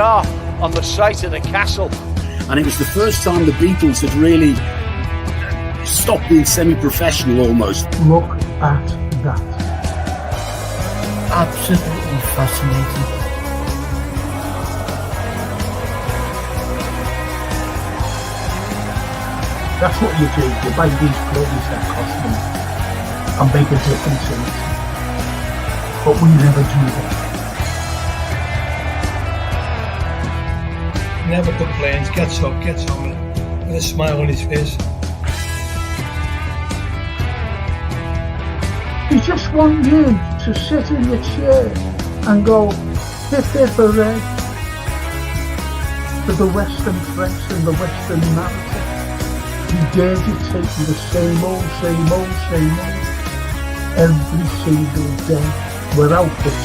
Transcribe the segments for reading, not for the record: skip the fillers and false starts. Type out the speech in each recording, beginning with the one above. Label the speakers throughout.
Speaker 1: are on the site of the castle.
Speaker 2: And it was the first time the Beatles had really stopped being semi-professional almost.
Speaker 3: Look at that.
Speaker 4: Absolutely fascinating.
Speaker 3: That's what you do. You buy these clothes that cost money and make a difference in it. But we never do that.
Speaker 5: Never complains, gets up, gets on with a smile on his face.
Speaker 3: We just want you to sit in your chair and go hip hip hooray to the Western press and the Western narrative. He dares to take you the same old every single day without this.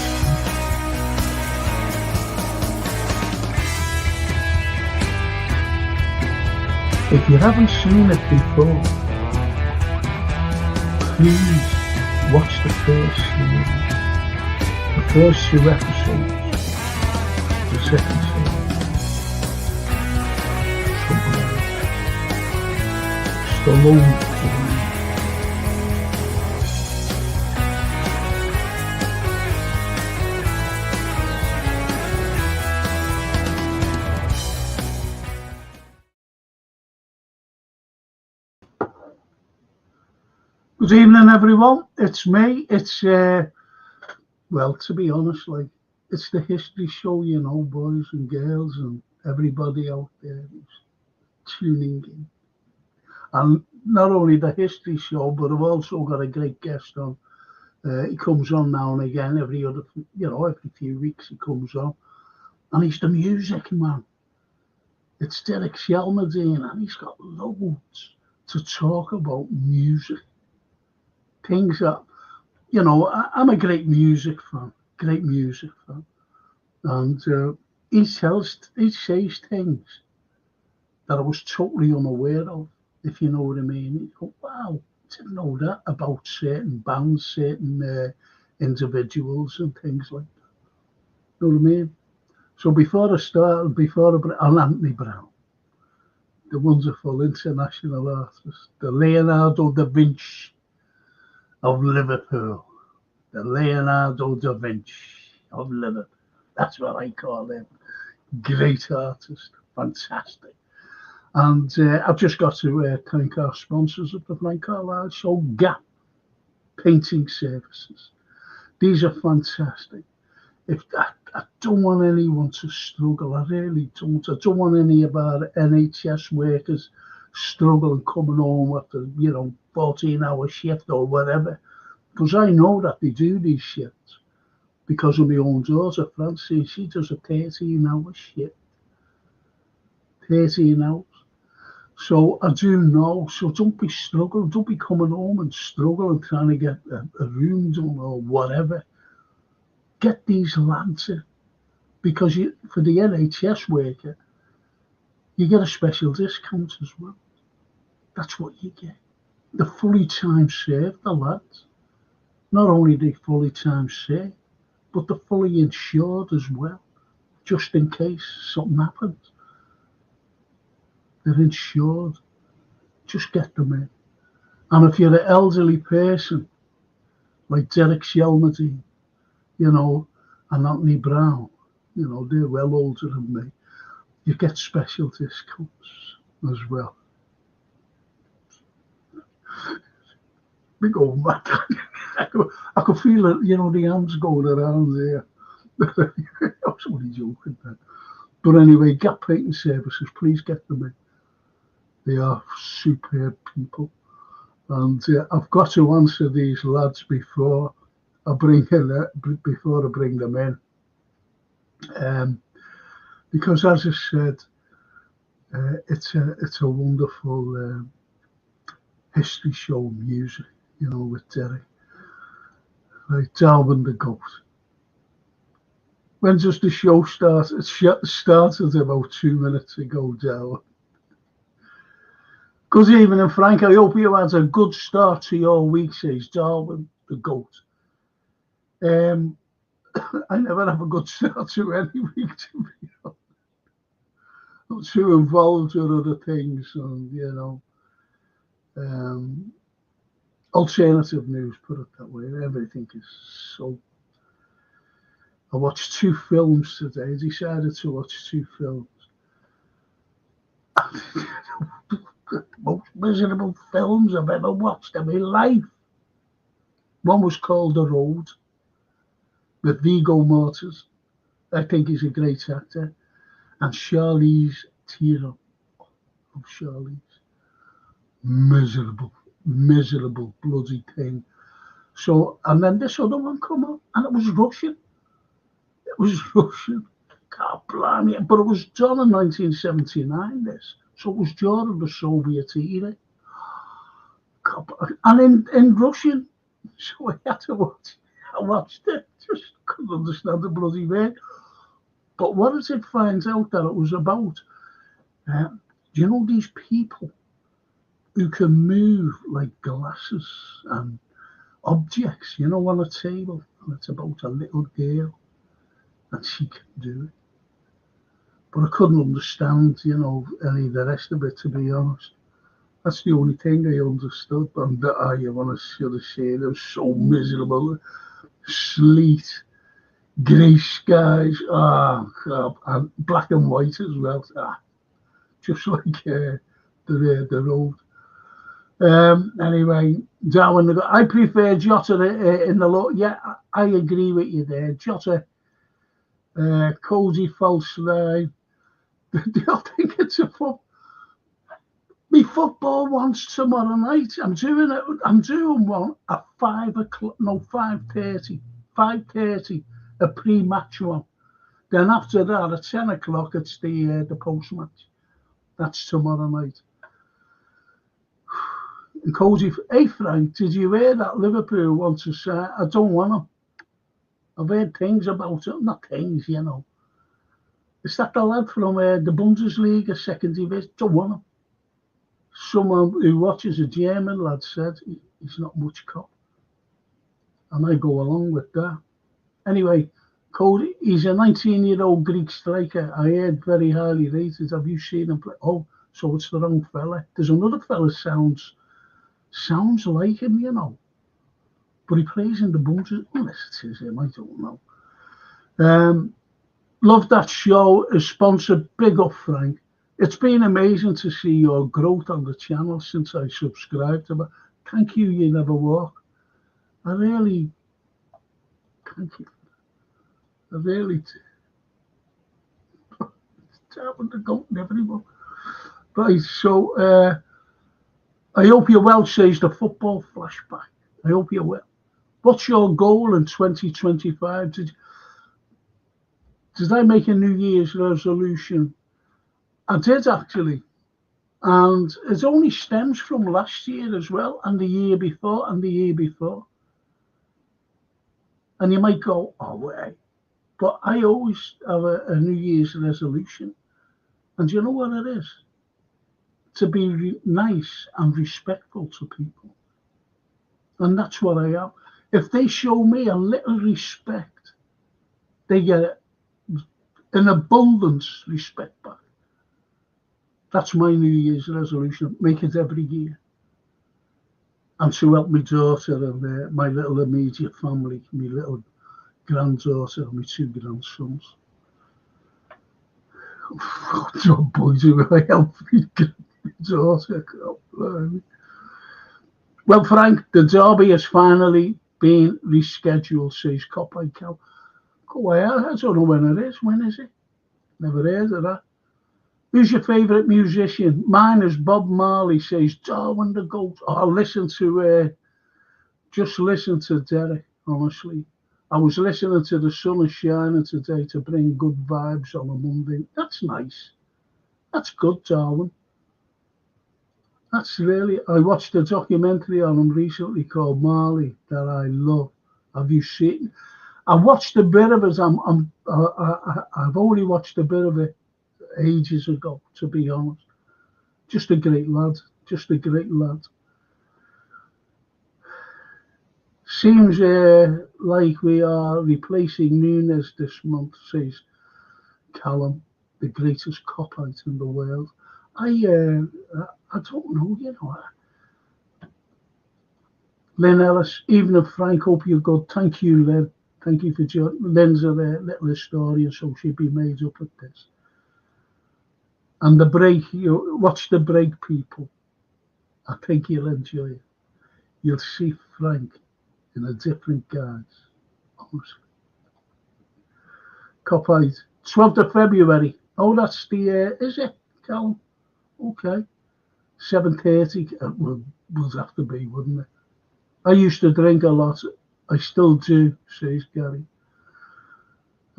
Speaker 3: If you haven't seen it before, please watch the first series, the first 2 episodes, the second series. Stallone. Good evening, everyone. It's me. It's well, to be honest, like it's the history show, you know, boys and girls and everybody out there who's tuning in. And not only the history show, but I've also got a great guest on. He comes on now and again, every few weeks he comes on, and he's the music man. It's Derek Shelmerdine, and he's got loads to talk about music. Things that, you know, I'm a great music fan, and he says things that I was totally unaware of, if you know what I mean. You go, wow, I didn't know that about certain bands, certain individuals and things like that. You know what I mean? So before I Anthony Brown, the wonderful international artist, the Leonardo da Vinci of Liverpool. The Leonardo da Vinci of Liverpool. That's what I call him. Great artist. Fantastic. And I've just got to thank our sponsors of the Frank Carlyle Show, Gap Painting Services. These are fantastic. I don't want anyone to struggle. I really don't. I don't want any of our NHS workers struggling coming home after, 14-hour shift or whatever. Because I know that they do these shifts. Because of my own daughter, Francie, she does a 13-hour shift. 13 hours. So I do know. So don't be struggling. Don't be coming home and struggling trying to get a room done or whatever. Get these lads in. Because for the NHS worker, you get a special discount as well. That's what you get. The fully time served, the lads. Not only the fully time served, but the fully insured as well, just in case something happens. They're insured. Just get them in. And if you're an elderly person, like Derek Shelmerdine, and Anthony Brown, they're well older than me, you get special discounts as well. We go mad. I could feel it, the hands going around there. I was only joking then. But anyway, Gap Painting Services, please get them in. They are superb people. And I've got to answer these lads before I bring them in. Because as I said, it's a wonderful history show music, with Derek. Like Darwin the Goat. When does the show start? It started about 2 minutes ago, Darwin. Good evening, Frank. I hope you had a good start to your week, says Darwin the Goat. I never have a good start to any week, to be honest. not too involved with other things, and alternative news, put it that way. Everything is so. I watched 2 films today. I decided to watch 2 films. The most miserable films I've ever watched in my life. One was called The Road with Viggo Mortensen. I think he's a great actor. And Charlize Theron. Oh, Charlize. Miserable bloody thing. So, and then this other one come up, and it was Russian. God blimey. But it was done in 1979, this. So it was during the Soviet era. And in Russian. So I had to watch. I watched it. Just couldn't understand the bloody word. But what does it find out that it was about? These people who can move like glasses and objects, on a table. And it's about a little girl. And she can do it. But I couldn't understand, any of the rest of it, to be honest. That's the only thing I understood. And I want to say it was so miserable. Sleet, grey skies, and black and white as well. Just like the road. Anyway, Darwin, I prefer Jota in the low. Yeah, I agree with you there. Jota, cozy false line. Do you think it's a football? Me football once tomorrow night. I'm doing it. I'm doing one at 5:00. No, 5:30. 5:30. A pre-match one. Then after that, at 10:00, it's the post-match. That's tomorrow night. And Cozy, hey Frank, did you hear that Liverpool wants to say? I don't want him. I've heard things about it. Not things, Is that the lad from the Bundesliga, second division? Don't want him. Someone who watches a German lad said he's not much cop. And I go along with that. Anyway, Cody, he's a 19-year-old Greek striker. I heard very highly rated. Have you seen him play? Oh, so it's the wrong fella. There's another fella sounds like him, But he plays in the Bundesliga. Unless it is him, I don't know. Love that show. Is sponsored. Big up, Frank. It's been amazing to see your growth on the channel since I subscribed to it. Thank you, you never walk. I really, thank you. I really, tapping the goat and everyone. Right, so I hope you're well, says the football flashback. I hope you're well. What's your goal in 2025? Did I make a New Year's resolution? I did actually. And it only stems from last year as well, and the year before, and the year before. And you might go, oh, wait. But I always have a New Year's resolution. And you know what it is? To be nice and respectful to people. And that's what I am. If they show me a little respect, they get an abundance respect back. That's my New Year's resolution. Make it every year. And to help my daughter and my little immediate family, my little granddaughter and my 2 grandsons. Oh, boys, who I help my daughter. Well, Frank, the derby has finally been rescheduled, says Copper Cow. Go ahead. I don't know when it is. When is it? Never heard of that. Who's your favourite musician? Mine is Bob Marley, says Darwin the Goat. Oh, just listen to Derek, honestly. I was listening to The Sun is Shining today to bring good vibes on a Monday. That's nice. That's good, Darwin. That's really... I watched a documentary on him recently called Marley that I love. Have you seen? I watched a bit of it. I've only watched a bit of it ages ago, to be honest. Just a great lad. Just a great lad. Seems like we are replacing Nunes this month, says Colin. the greatest cop-out in the world. I don't know, you know. Lynn Ellis, even if Frank, hope you're good. Thank you, Lynn. Thank you for joining. Lynn's a little historian, so she'll be made up at this. And the break, watch the break, people. I think you'll enjoy it. You'll see Frank in a different guise, honestly. Cop out, 12th of February. Oh, that's the, is it, Colin? Okay. 7:30, would have to be, wouldn't it? I used to drink a lot. I still do, says Gary,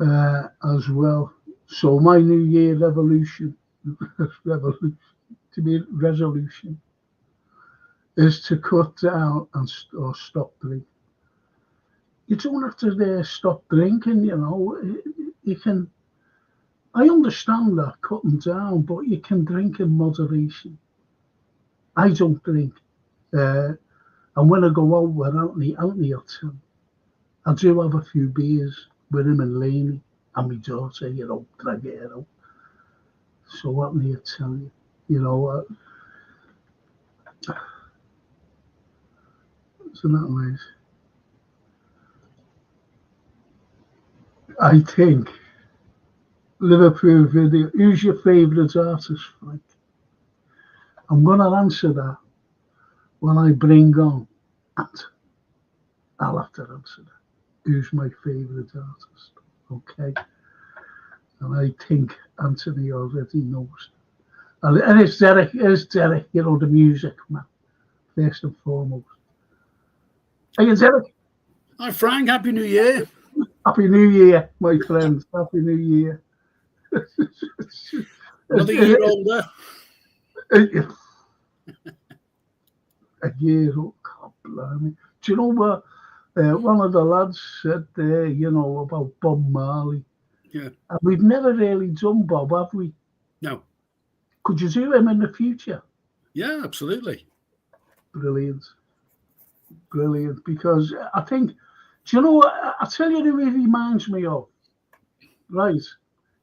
Speaker 3: as well. So my New Year resolution is to cut down or stop drinking. You don't have to stop drinking, you know. You can. I understand that cutting down, but you can drink in moderation. I don't drink, and when I go out with Anthony will tell me, I do have a few beers with him and Laney and my daughter, you know, drag it out. So Anthony will tell you, you know. Isn't that nice? I think Liverpool video. Who's your favourite artist, Frank? I'm going to answer that when I bring on Anthony. I'll have to answer that. Who's my favourite artist? Okay. And I think Anthony already knows. And it's Derek, you know, the music man, first and foremost. Hey, Derek.
Speaker 2: Hi, Frank. Happy New Year.
Speaker 3: Happy New Year, my friends. Happy New Year.
Speaker 2: Another year older.
Speaker 3: A year old. God blimey. Do you know what one of the lads said there, you know, about Bob Marley?
Speaker 2: Yeah.
Speaker 3: And we've never really done Bob, have we?
Speaker 2: No.
Speaker 3: Could you do him in the future?
Speaker 2: Yeah, absolutely.
Speaker 3: Brilliant. Brilliant. Because I think, do you know what? I tell you, who it reminds me of, right?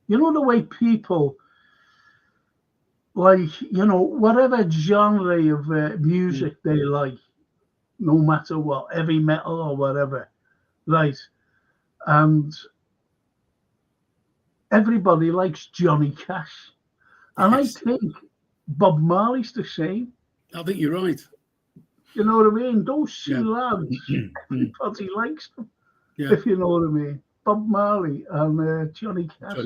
Speaker 3: You know the way people, like, you know, whatever genre of music they like, no matter what, heavy metal or whatever, right? And everybody likes Johnny Cash. And yes. I think Bob Marley's the same.
Speaker 2: I think you're right.
Speaker 3: You know what I mean? Those two lads, everybody likes them, if you know what I mean. Bob Marley and Johnny Cash.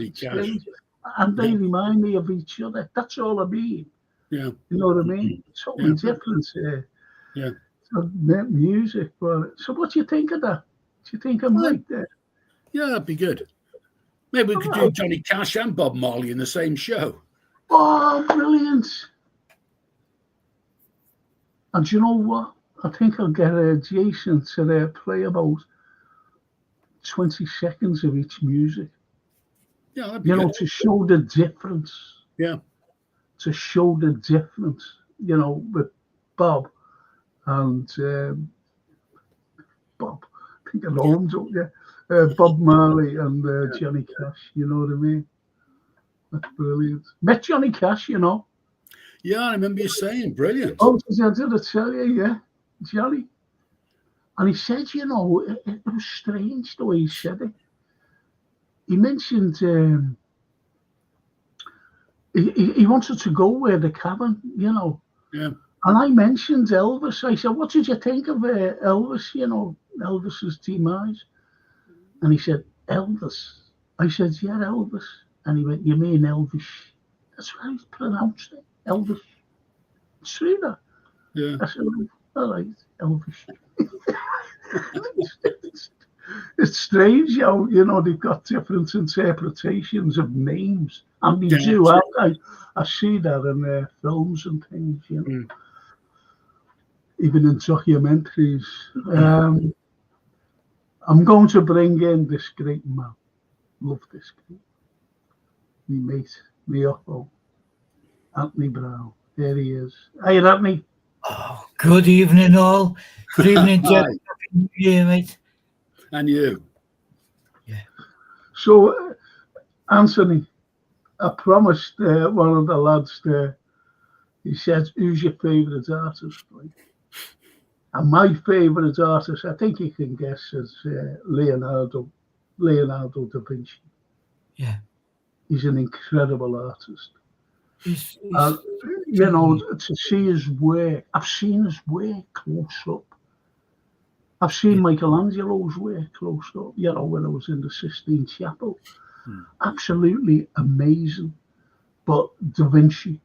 Speaker 3: And they remind me of each other. That's all I mean.
Speaker 2: Yeah.
Speaker 3: You know what I mean? Totally different. Music. So what do you think of that? Do you think I'm right there?
Speaker 2: Yeah, that'd be good. Maybe we could do Johnny Cash and Bob Marley in the same show.
Speaker 3: Oh, brilliant. And you know what? I think I'll get Jason to play about 20 seconds of each music.
Speaker 2: Yeah, that'd be
Speaker 3: you
Speaker 2: good.
Speaker 3: know, to show the difference.
Speaker 2: Yeah.
Speaker 3: To show the difference, you know, with Bob and Bob, I think I know him, don't you? Bob Marley and Johnny Cash, you know what I mean? That's brilliant. Met Johnny Cash, you know.
Speaker 2: Yeah, I remember you saying, brilliant.
Speaker 3: Oh, I did tell you, yeah, Johnny. And he said, you know, it was strange the way he said it. He mentioned he wanted to go where the cabin, you know.
Speaker 2: Yeah.
Speaker 3: And I mentioned Elvis. I said, what did you think of Elvis, you know, Elvis's demise? And he said, Elvis. I said, yeah, Elvis. And he went, you mean Elvis? That's how he pronounced it, Elvis. See that?
Speaker 2: Yeah.
Speaker 3: I said, all right, Elvis. It's strange how, you know, they've got different interpretations of names. And they do. I see that in films and things, you know. Even in documentaries. I'm going to bring in this great man. Love this guy. My mate, my uncle, Anthony Brown. There he is. Hey, Anthony.
Speaker 4: Oh, good evening, all. Good evening, Jeff. Happy New Year, mate.
Speaker 2: And you.
Speaker 4: Yeah.
Speaker 3: So, Anthony, I promised one of the lads there. He said, "Who's your favourite artist?" Like, and my favourite artist, I think you can guess, is Leonardo da Vinci.
Speaker 4: Yeah.
Speaker 3: He's an incredible artist.
Speaker 4: He's
Speaker 3: You know, to see his work, I've seen his work close up. I've seen Michelangelo's work close up, you know, when I was in the Sistine Chapel. Absolutely amazing. But Da Vinci,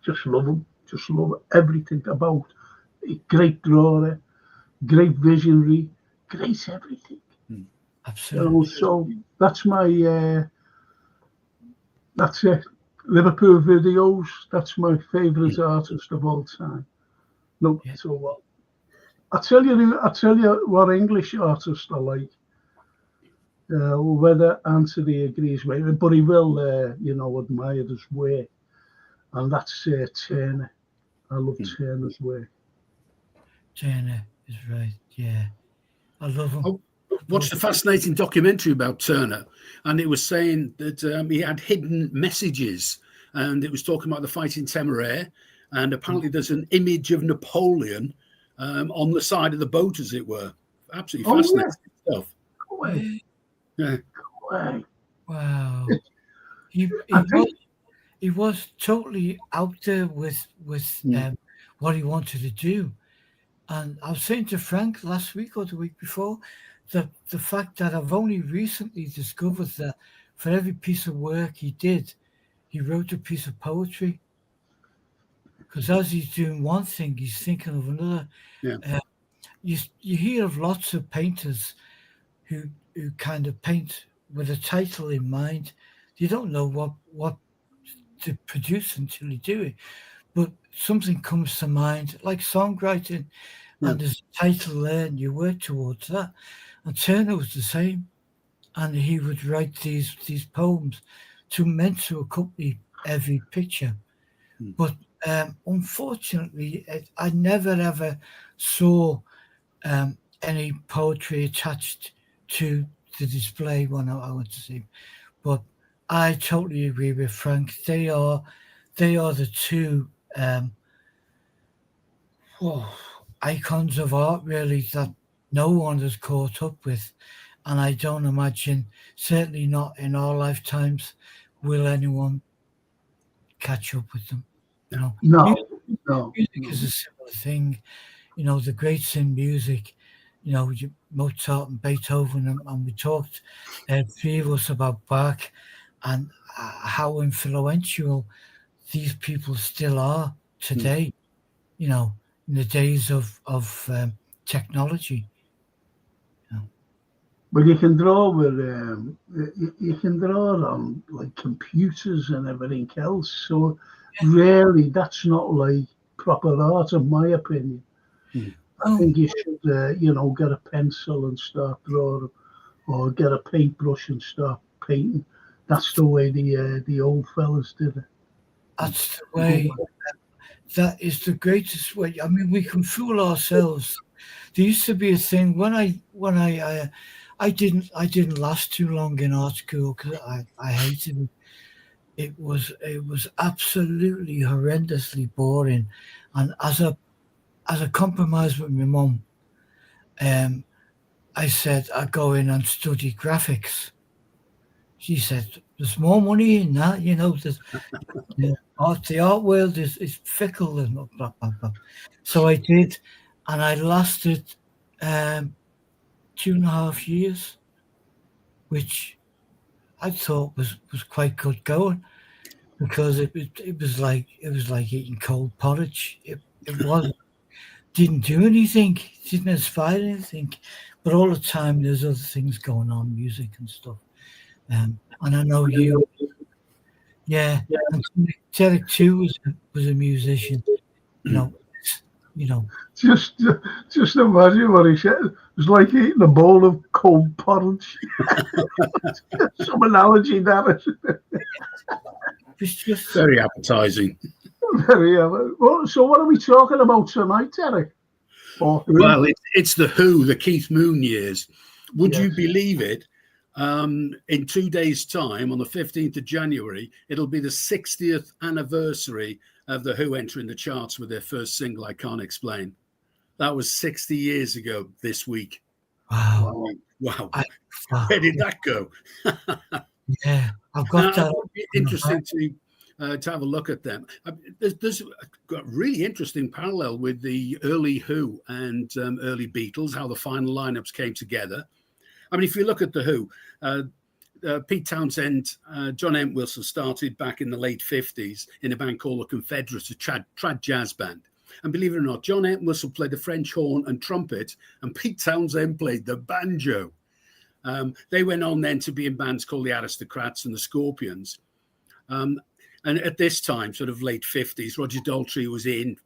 Speaker 3: just love him. Just love everything about it. Great drawer, great visionary, great everything.
Speaker 4: absolutely.
Speaker 3: You know, so that's my, that's it. Liverpool videos, that's my favourite artist of all time. No, so what? I'll tell you what English artists I like. Whether Anthony agrees with me, but he will, you know, admire his work. And that's Turner. I love Turner's work.
Speaker 4: Turner is right. Yeah. I love him.
Speaker 2: I watched a fascinating documentary about Turner, and it was saying that he had hidden messages, and it was talking about the fight in Temeraire, and apparently there's an image of Napoleon on the side of the boat, as it were. Absolutely fascinating stuff.
Speaker 3: Go away.
Speaker 2: Yeah.
Speaker 3: Go away.
Speaker 4: Wow. He was totally out there with what he wanted to do. And I was saying to Frank last week or the week before, the fact that I've only recently discovered that for every piece of work he did, he wrote a piece of poetry. Because as he's doing one thing, he's thinking of another.
Speaker 2: Yeah.
Speaker 4: You hear of lots of painters who kind of paint with a title in mind. You don't know what to produce until you do it. But something comes to mind, like songwriting, and there's a title there, and you work towards that. And Turner was the same, and he would write these poems meant to accompany every picture. But unfortunately, I never ever saw any poetry attached to the display when I went to see him. But I totally agree with Frank. They are the two icons of art, really, that no one has caught up with. And I don't imagine, certainly not in our lifetimes, will anyone catch up with them. You know, music is a similar thing. You know, the greats in music, you know, Mozart and Beethoven, and we talked, three of us, about Bach and how influential these people still are today, you know, in the days of technology.
Speaker 3: But you can draw with you can draw on like computers and everything else. So really, that's not like proper art, in my opinion. I think you should, you know, get a pencil and start drawing, or get a paintbrush and start painting. That's the way the old fellas did it. That's
Speaker 4: the way. That is the greatest way. I mean, we can fool ourselves. There used to be a thing when I didn't last too long in art school because I hated it. It was absolutely horrendously boring, and as a compromise with my mum, I said I'd go in and study graphics. She said, "There's more money in that, you know. The art world is fickle and blah blah blah." So I did, and I lasted 2.5 years, which I thought was quite good going, because it was like eating cold porridge. It didn't do anything, didn't inspire anything, but all the time there's other things going on, music and stuff. And I know you, and Derek too was a musician. You know.
Speaker 3: Just imagine what he said. It was like eating a bowl of cold porridge. Some analogy that
Speaker 2: is. Just very appetizing.
Speaker 3: Well, so what are we talking about tonight, Derek?
Speaker 2: Well, it's the Who, the Keith Moon years. Would you believe it? In 2 days' time, on the 15th of January, it'll be the 60th anniversary of The Who entering the charts with their first single, I Can't Explain. That was 60 years ago this week.
Speaker 4: Wow.
Speaker 2: Wow. Where did that go?
Speaker 4: Yeah, I've got that.
Speaker 2: It'd be interesting to have a look at them. There's a really interesting parallel with the early Who and early Beatles, how the final lineups came together. I mean, if you look at the Who, Pete Townsend, John Entwistle started back in the late 50s in a band called the Confederates, a trad jazz band. And believe it or not, John Entwistle played the French horn and trumpet, and Pete Townsend played the banjo. They went on then to be in bands called the Aristocrats and the Scorpions. And at this time, sort of late 50s, Roger Daltrey was in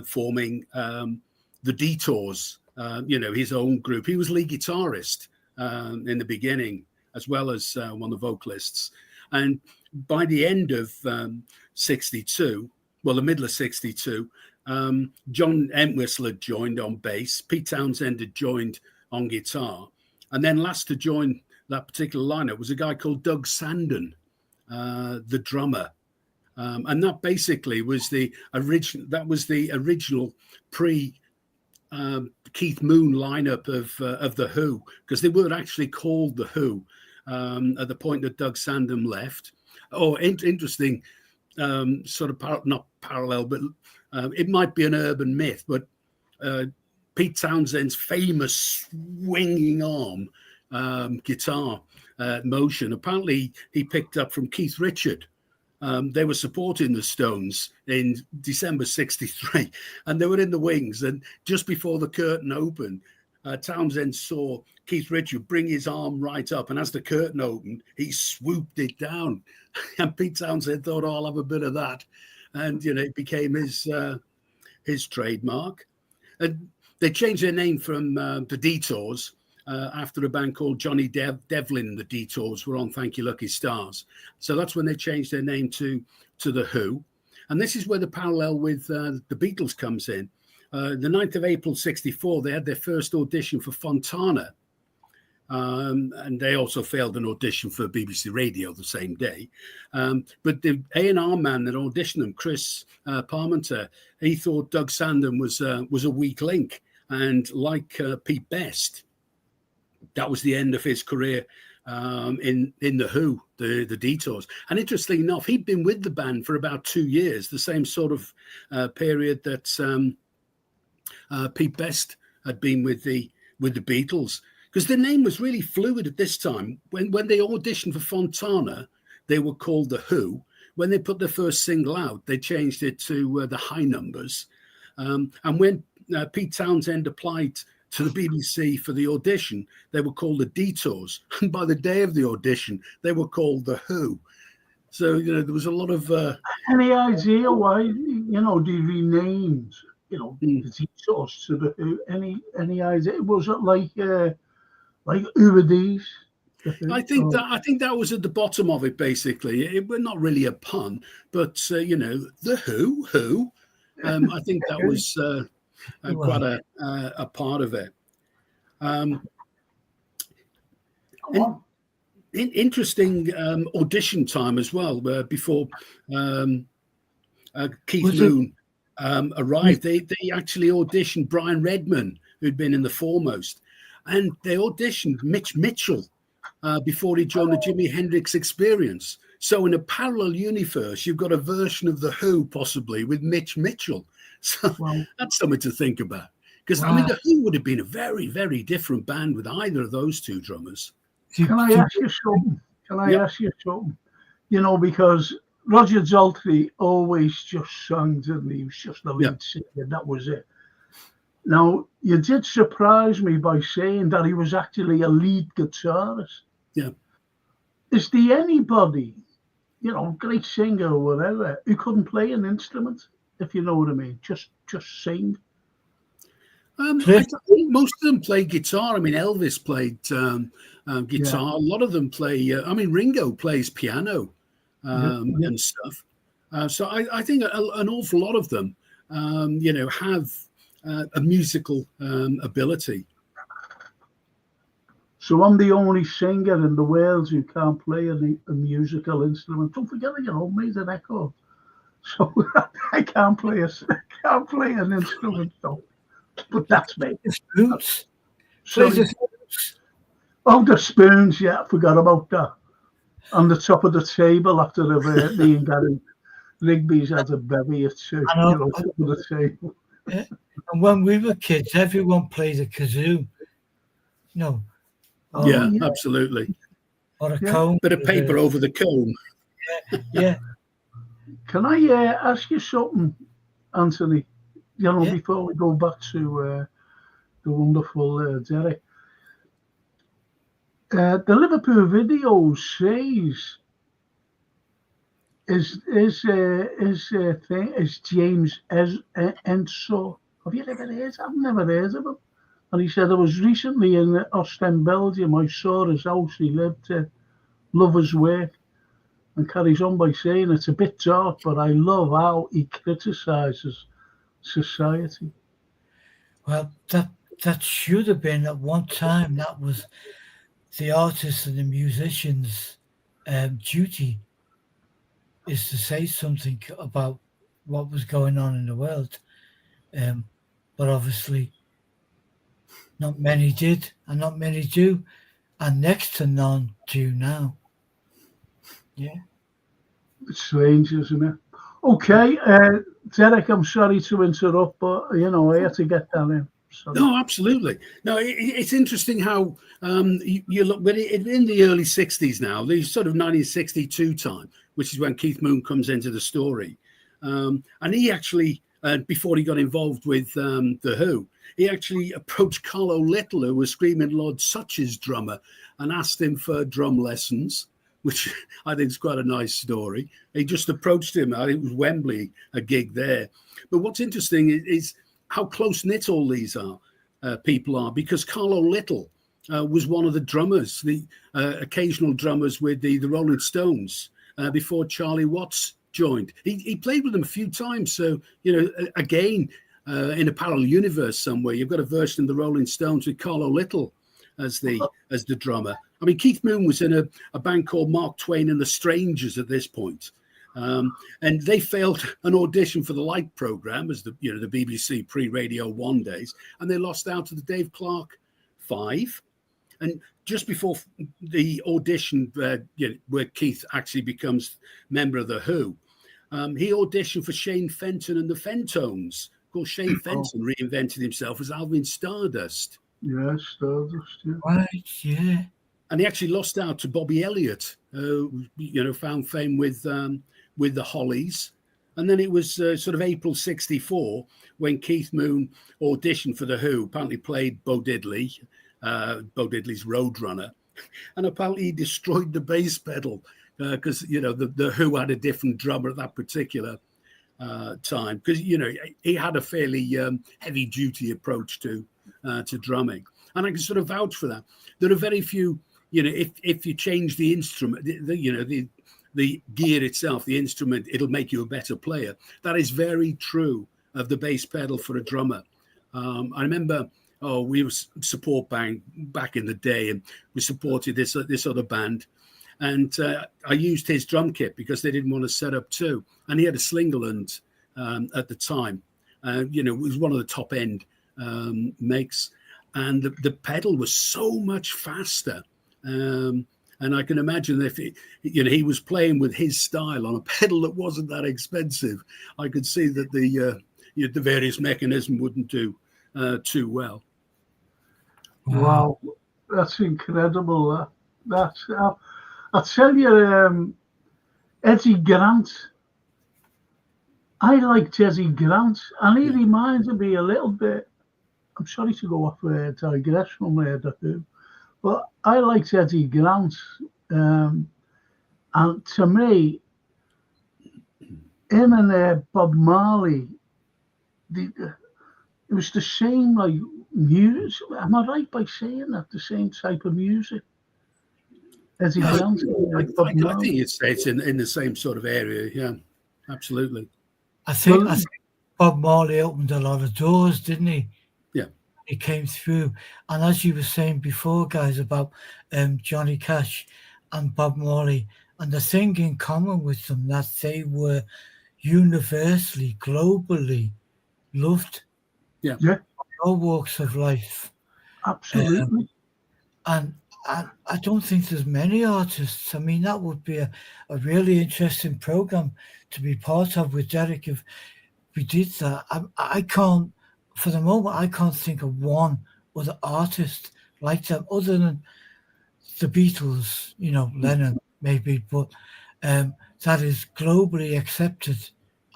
Speaker 2: forming the Detours, his own group. He was lead guitarist in the beginning, as well as one of the vocalists. And by the end of 62, well, the middle of 62, John Entwistle had joined on bass. Pete Townsend had joined on guitar. And then last to join that particular lineup was a guy called Doug Sandon, the drummer. And that basically was the original pre Keith Moon lineup of the Who, because they were actually called the Who at the point that Doug Sandon left. Interesting, sort of not parallel, but it might be an urban myth, but Pete Townsend's famous swinging arm guitar motion, apparently he picked up from Keith Richard. They were supporting the Stones in December 63, and they were in the wings. And just before the curtain opened, Townsend saw Keith Richard bring his arm right up. And as the curtain opened, he swooped it down. And Pete Townsend thought, I'll have a bit of that. And, it became his trademark. And they changed their name from the Detours after a band called Johnny Devlin and the Detours were on Thank You Lucky Stars. So that's when they changed their name to The Who. And this is where the parallel with the Beatles comes in. The 9th of April, 64, they had their first audition for Fontana. And they also failed an audition for BBC Radio the same day. But the A&R man that auditioned them, Chris Parmenter, he thought Doug Sandon was a weak link. And like Pete Best, that was the end of his career in the Who, the Detours. And interestingly enough, he'd been with the band for about 2 years, the same sort of period that Pete Best had been with the Beatles, because the name was really fluid at this time. When they auditioned for Fontana, they were called the Who. When they put their first single out, they changed it to the High Numbers. And when Pete Townsend applied to the BBC for the audition, they were called the Detours. And by the day of the audition, they were called the Who. So, there was a lot of...
Speaker 3: Any idea why, they renamed, the Detours to the Who? Any idea? Was it like who are these?
Speaker 2: I think that was at the bottom of it, basically. It was not really a pun, but, the Who. I think that was... quite a part of it. Interesting audition time as well, before Keith Moon arrived. They actually auditioned Brian Redman, who'd been in the Foremost, and they auditioned Mitch Mitchell before he joined the Jimi Hendrix Experience. So in a parallel universe, you've got a version of the Who possibly with Mitch Mitchell. So that's something to think about. Because, the Who would have been a very, very different band with either of those two drummers.
Speaker 3: Can I ask you something? Because Roger Daltrey always just sang, didn't he? He was just the lead singer. That was it. Now, you did surprise me by saying that he was actually a lead guitarist.
Speaker 2: Yeah.
Speaker 3: Is there anybody, great singer or whatever, who couldn't play an instrument? If you know what I mean, just sing.
Speaker 2: I think most of them play guitar. I mean, Elvis played guitar. Yeah. A lot of them play. Ringo plays piano and stuff. So I think an awful lot of them, have a musical ability.
Speaker 3: So I'm the only singer in the world who can't play a musical instrument. Don't forget, made an record. So I can't play an instrument, though. But that's me.
Speaker 4: The flutes.
Speaker 3: So,
Speaker 4: Play the flutes.
Speaker 3: oh, the spoons, yeah, I forgot about that. On the top of the table after me and Gary Rigby's had a bevy at two,
Speaker 4: I know.
Speaker 3: top of the table.
Speaker 4: Yeah. And when we were kids, everyone played a kazoo.
Speaker 2: Yeah, absolutely.
Speaker 4: Or a cone.
Speaker 2: Bit of paper over the cone.
Speaker 4: Yeah.
Speaker 3: Can I ask you something, Anthony? Before we go back to the wonderful Derek. The Liverpool video says is James Ensor. Have you ever heard? I've never heard of him. And he said, I was recently in Ostend, Belgium. I saw his house. He lived to love his work. And carries on by saying it's a bit dark, but I love how he criticises society.
Speaker 4: Well, that should have been at one time. That was the artist and the musician's duty, is to say something about what was going on in the world. But obviously, not many did, and not many do, and next to none do now. Yeah.
Speaker 3: It's strange, isn't it? Okay, Derek, I'm sorry to interrupt, but, I had to get that in. Sorry.
Speaker 2: No, absolutely. No, it's interesting how you look, but in the early 60s now, the sort of 1962 time, which is when Keith Moon comes into the story. And he actually, before he got involved with The Who, he actually approached Carlo Little, who was Screaming Lord Sutch's drummer, and asked him for drum lessons, which I think is quite a nice story. He just approached him. I think it was Wembley, a gig there. But what's interesting is how close-knit all these people are, because Carlo Little was one of the drummers, the occasional drummers with the Rolling Stones before Charlie Watts joined. He played with them a few times. So, again, in a parallel universe somewhere, you've got a version of the Rolling Stones with Carlo Little as the drummer. I mean, Keith Moon was in a band called Mark Twain and the Strangers at this point. And they failed an audition for the Light programme, as the BBC pre-Radio 1 days, and they lost out to the Dave Clark 5. And just before the audition where Keith actually becomes member of The Who, he auditioned for Shane Fenton and the Fentones. Of course, Shane Fenton reinvented himself as Alvin Stardust.
Speaker 3: Yeah, Stardust, yeah.
Speaker 4: Right, yeah.
Speaker 2: And he actually lost out to Bobby Elliott, who, found fame with the Hollies. And then it was sort of April 64 when Keith Moon auditioned for The Who, apparently played Bo Diddley, Bo Diddley's Roadrunner. And apparently he destroyed the bass pedal because, the Who had a different drummer at that particular time. Because, he had a fairly heavy-duty approach to drumming. And I can sort of vouch for that. There are very few, if you change the instrument, the gear itself, the instrument, it'll make you a better player. That is very true of the bass pedal for a drummer. I remember, we were support band back in the day, and we supported this other band. And I used his drum kit because they didn't want to set up two. And he had a Slingerland at the time. It was one of the top end makes. And the pedal was so much faster. And I can imagine if he was playing with his style on a pedal that wasn't that expensive, I could see that the various mechanism wouldn't do too well.
Speaker 3: Wow, that's incredible. That's I'll tell you, Eddie Grant. I liked Eddie Grant, and he reminded me a little bit. I'm sorry to go off a digress from The Who, but I liked Eddie Grant, and to me, him and Bob Marley, it was the same like music. Am I right by saying that? The same type of music. Eddie Grant, like Bob Marley.
Speaker 2: I think it's in the same sort of area. Yeah, absolutely.
Speaker 4: I think Bob Marley opened a lot of doors, didn't he?
Speaker 2: Yeah.
Speaker 4: it came through. And as you were saying before, guys, about Johnny Cash and Bob Marley, and the thing in common with them that they were universally, globally loved.
Speaker 2: Yeah.
Speaker 4: All walks of life.
Speaker 3: Absolutely.
Speaker 4: And I don't think there's many artists. I mean, that would be a really interesting program to be part of with Derek if we did that. I can't, for the moment, I can't think of one other artist like them other than the Beatles, Lennon maybe, but that is globally accepted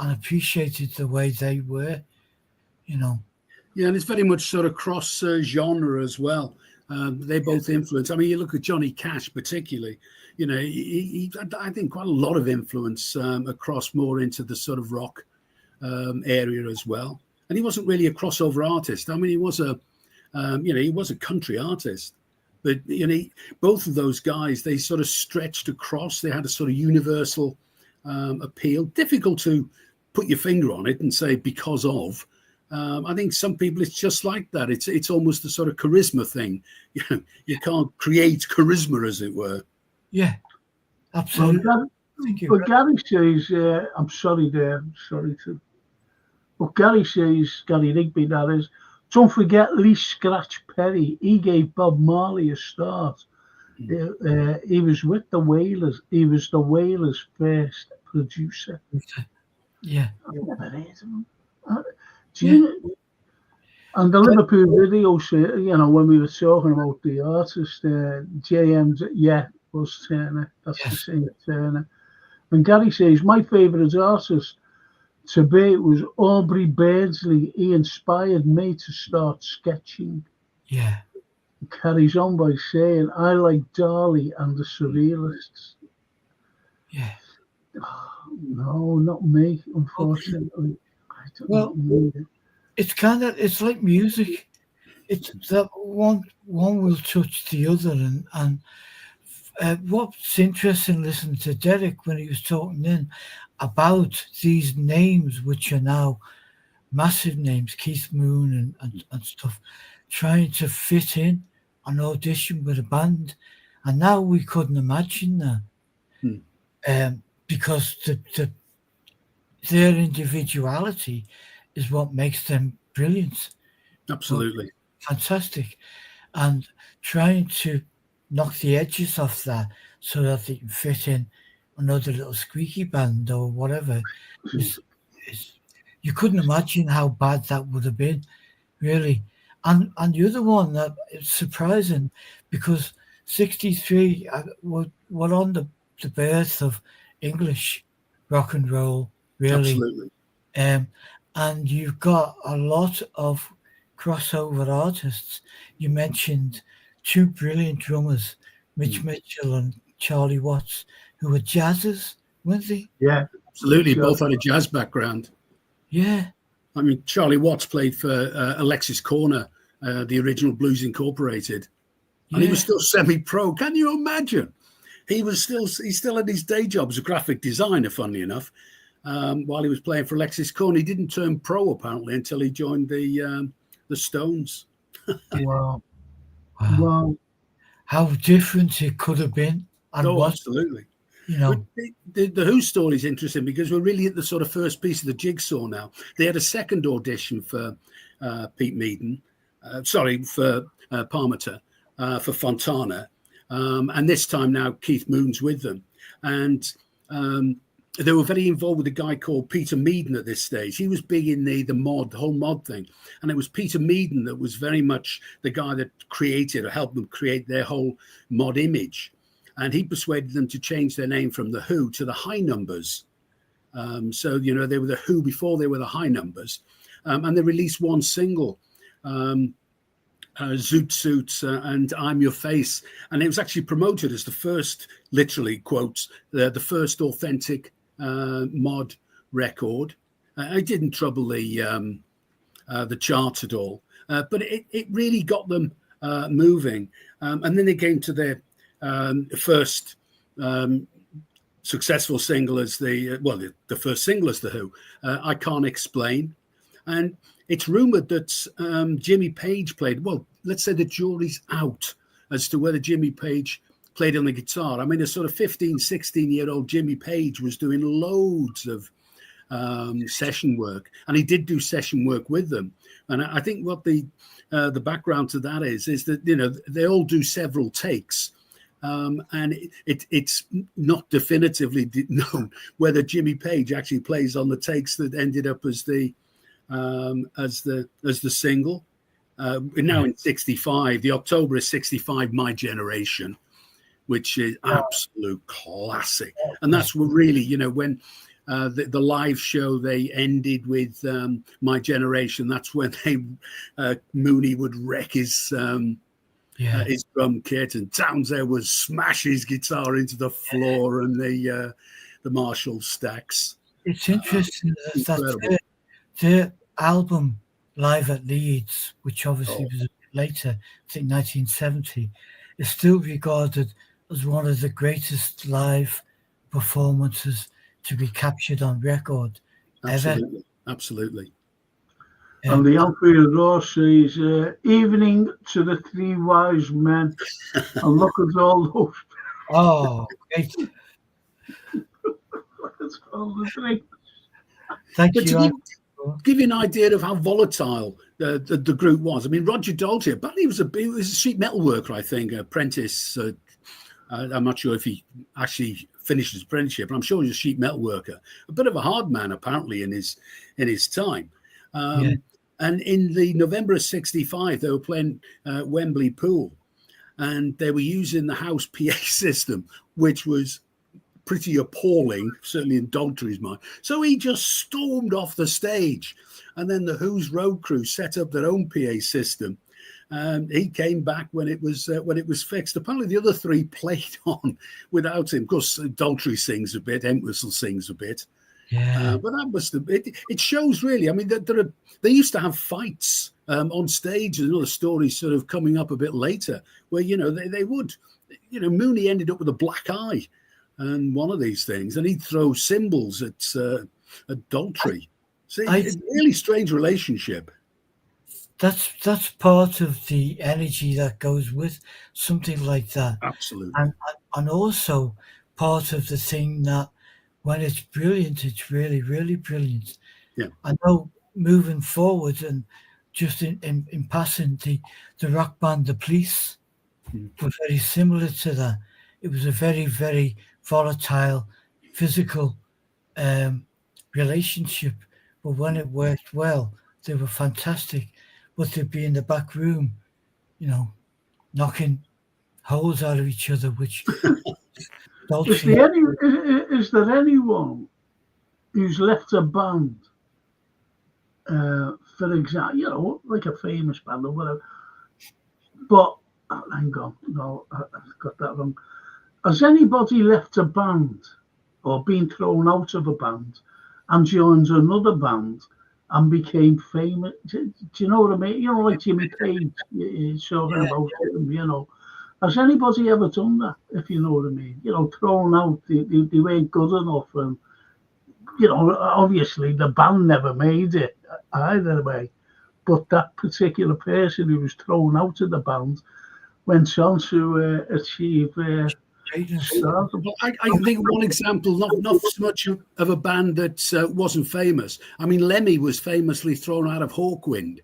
Speaker 4: and appreciated the way they were,
Speaker 2: Yeah, and it's very much sort of cross genre as well. They both influence. I mean, you look at Johnny Cash particularly. He I think quite a lot of influence across more into the sort of rock area as well. And he wasn't really a crossover artist. I mean, he was he was a country artist. But both of those guys, they sort of stretched across. They had a sort of universal appeal. Difficult to put your finger on it and say because of. I think some people it's just like that. It's almost a sort of charisma thing. You can't create charisma, as it were.
Speaker 4: Yeah, absolutely.
Speaker 3: But Gary says, I'm sorry there. But Gary says, Gary Rigby, that is. Don't forget Lee Scratch Perry. He gave Bob Marley a start. He was with the Wailers. He was the Wailers' first producer.
Speaker 4: Yeah.
Speaker 3: I've never heard of him. And the Liverpool video, when we were talking about the artist, JM, was Turner. That's the same Turner. And Gary says, my favourite artist to be was Aubrey Beardsley. He inspired me to start sketching.
Speaker 4: Yeah.
Speaker 3: He carries on by saying, I like Dali and the Surrealists.
Speaker 4: Yeah.
Speaker 3: Oh, no, not me, unfortunately.
Speaker 4: Well, it's like music. It's that one will touch the other, and what's interesting listening to Derek when he was talking in about these names, which are now massive names, Keith Moon and stuff, trying to fit in an audition with a band, and now we couldn't imagine that, because their individuality is what makes them brilliant.
Speaker 2: Absolutely.
Speaker 4: Fantastic. And trying to knock the edges off that so that they can fit in another little squeaky band or whatever. You couldn't imagine how bad that would have been, really. And the other one that is surprising, because 63 were on the birth of English rock and roll, really.
Speaker 2: Absolutely.
Speaker 4: And you've got a lot of crossover artists. You mentioned two brilliant drummers, Mitch Mitchell and Charlie Watts, who were jazzers, weren't they?
Speaker 3: Yeah,
Speaker 2: absolutely. Both had a jazz background.
Speaker 4: Yeah.
Speaker 2: I mean, Charlie Watts played for Alexis Corner, the original Blues Incorporated. And he was still semi-pro. Can you imagine? He still had his day job as a graphic designer, funnily enough, while he was playing for Alexis Corner. He didn't turn pro, apparently, until he joined the Stones.
Speaker 3: Wow.
Speaker 4: How different it could have been. And
Speaker 2: absolutely. But the Who story is interesting because we're really at the sort of first piece of the jigsaw now. They had a second audition for Pete Meaden, for Parmiter, for Fontana. And this time now Keith Moon's with them. And they were very involved with a guy called Peter Meaden at this stage. He was big in the whole mod thing. And it was Peter Meaden that was very much the guy that created or helped them create their whole mod image. And he persuaded them to change their name from the Who to the High Numbers. So, they were the Who before they were the High Numbers. And they released one single, Zoot Suits and I'm Your Face. And it was actually promoted as the first, literally, quotes, the first authentic mod record. It didn't trouble the charts at all. But it really got them moving. And then they came to their first successful single as the first single as the Who, I Can't Explain. And it's rumoured that Jimmy Page played. Well, let's say the jury's out as to whether Jimmy Page played on the guitar. I mean, a sort of 15, 16-year-old Jimmy Page was doing loads of session work, and he did do session work with them. And I think what the background to that is that, you know, they all do several takes. And it's not definitively known whether Jimmy Page actually plays on the takes that ended up as the single. Now in '65, the October is '65, My Generation, which is absolute classic. And that's what really, you know, when the live show, they ended with My Generation. That's when Mooney would wreck his drum kit, and Townsend would smash his guitar into the floor and the Marshall stacks.
Speaker 4: It's interesting that their album Live at Leeds, which obviously was a bit later, I think 1970, is still regarded as one of the greatest live performances to be captured on record ever.
Speaker 2: Absolutely.
Speaker 3: And the Alfred Ross says, evening to the three wise men. And look at all those.
Speaker 4: Oh, great.
Speaker 3: Look at all the drinks.
Speaker 4: Thank
Speaker 2: But
Speaker 4: you.
Speaker 2: to give you an idea of how volatile the group was, I mean, Roger Daltrey, apparently he was a sheet metal worker, I think, apprentice. I'm not sure if he actually finished his apprenticeship, but I'm sure he was a sheet metal worker. A bit of a hard man, apparently, in his time. And in the November of '65, they were playing Wembley Pool, and they were using the house PA system, which was pretty appalling, certainly in Daltrey's mind. So he just stormed off the stage, and then the Who's road crew set up their own PA system. And he came back when it was fixed. Apparently, the other three played on without him. Of course, Daltrey sings a bit, Entwistle sings a bit.
Speaker 4: Yeah,
Speaker 2: but that must have it shows really. I mean, they used to have fights on stage, and other stories sort of coming up a bit later, where, you know, they would, you know, Mooney ended up with a black eye and one of these things, and he'd throw cymbals at Daltrey. See, it's a really strange relationship.
Speaker 4: That's part of the energy that goes with something like that.
Speaker 2: Absolutely,
Speaker 4: and also part of the thing that, when it's brilliant, it's really, really brilliant.
Speaker 2: Yeah.
Speaker 4: I know moving forward, and just in passing, the rock band The Police were very similar to that. It was a very, very volatile, physical relationship. But when it worked well, they were fantastic. But they'd be in the back room, you know, knocking holes out of each other, which...
Speaker 3: Is there anyone who's left a band, for example, you know, like a famous band or whatever, but, hang on, no, I've got that wrong. Has anybody left a band or been thrown out of a band and joined another band and became famous? Do you know what I mean? You know, like Jimmy Page, talking about him, you know. Has anybody ever done that, if you know what I mean? You know, thrown out, they weren't good enough. And, you know, obviously the band never made it either way. But that particular person who was thrown out of the band went on to achieve stardom.
Speaker 2: I think one example, not so much of a band that wasn't famous. I mean, Lemmy was famously thrown out of Hawkwind.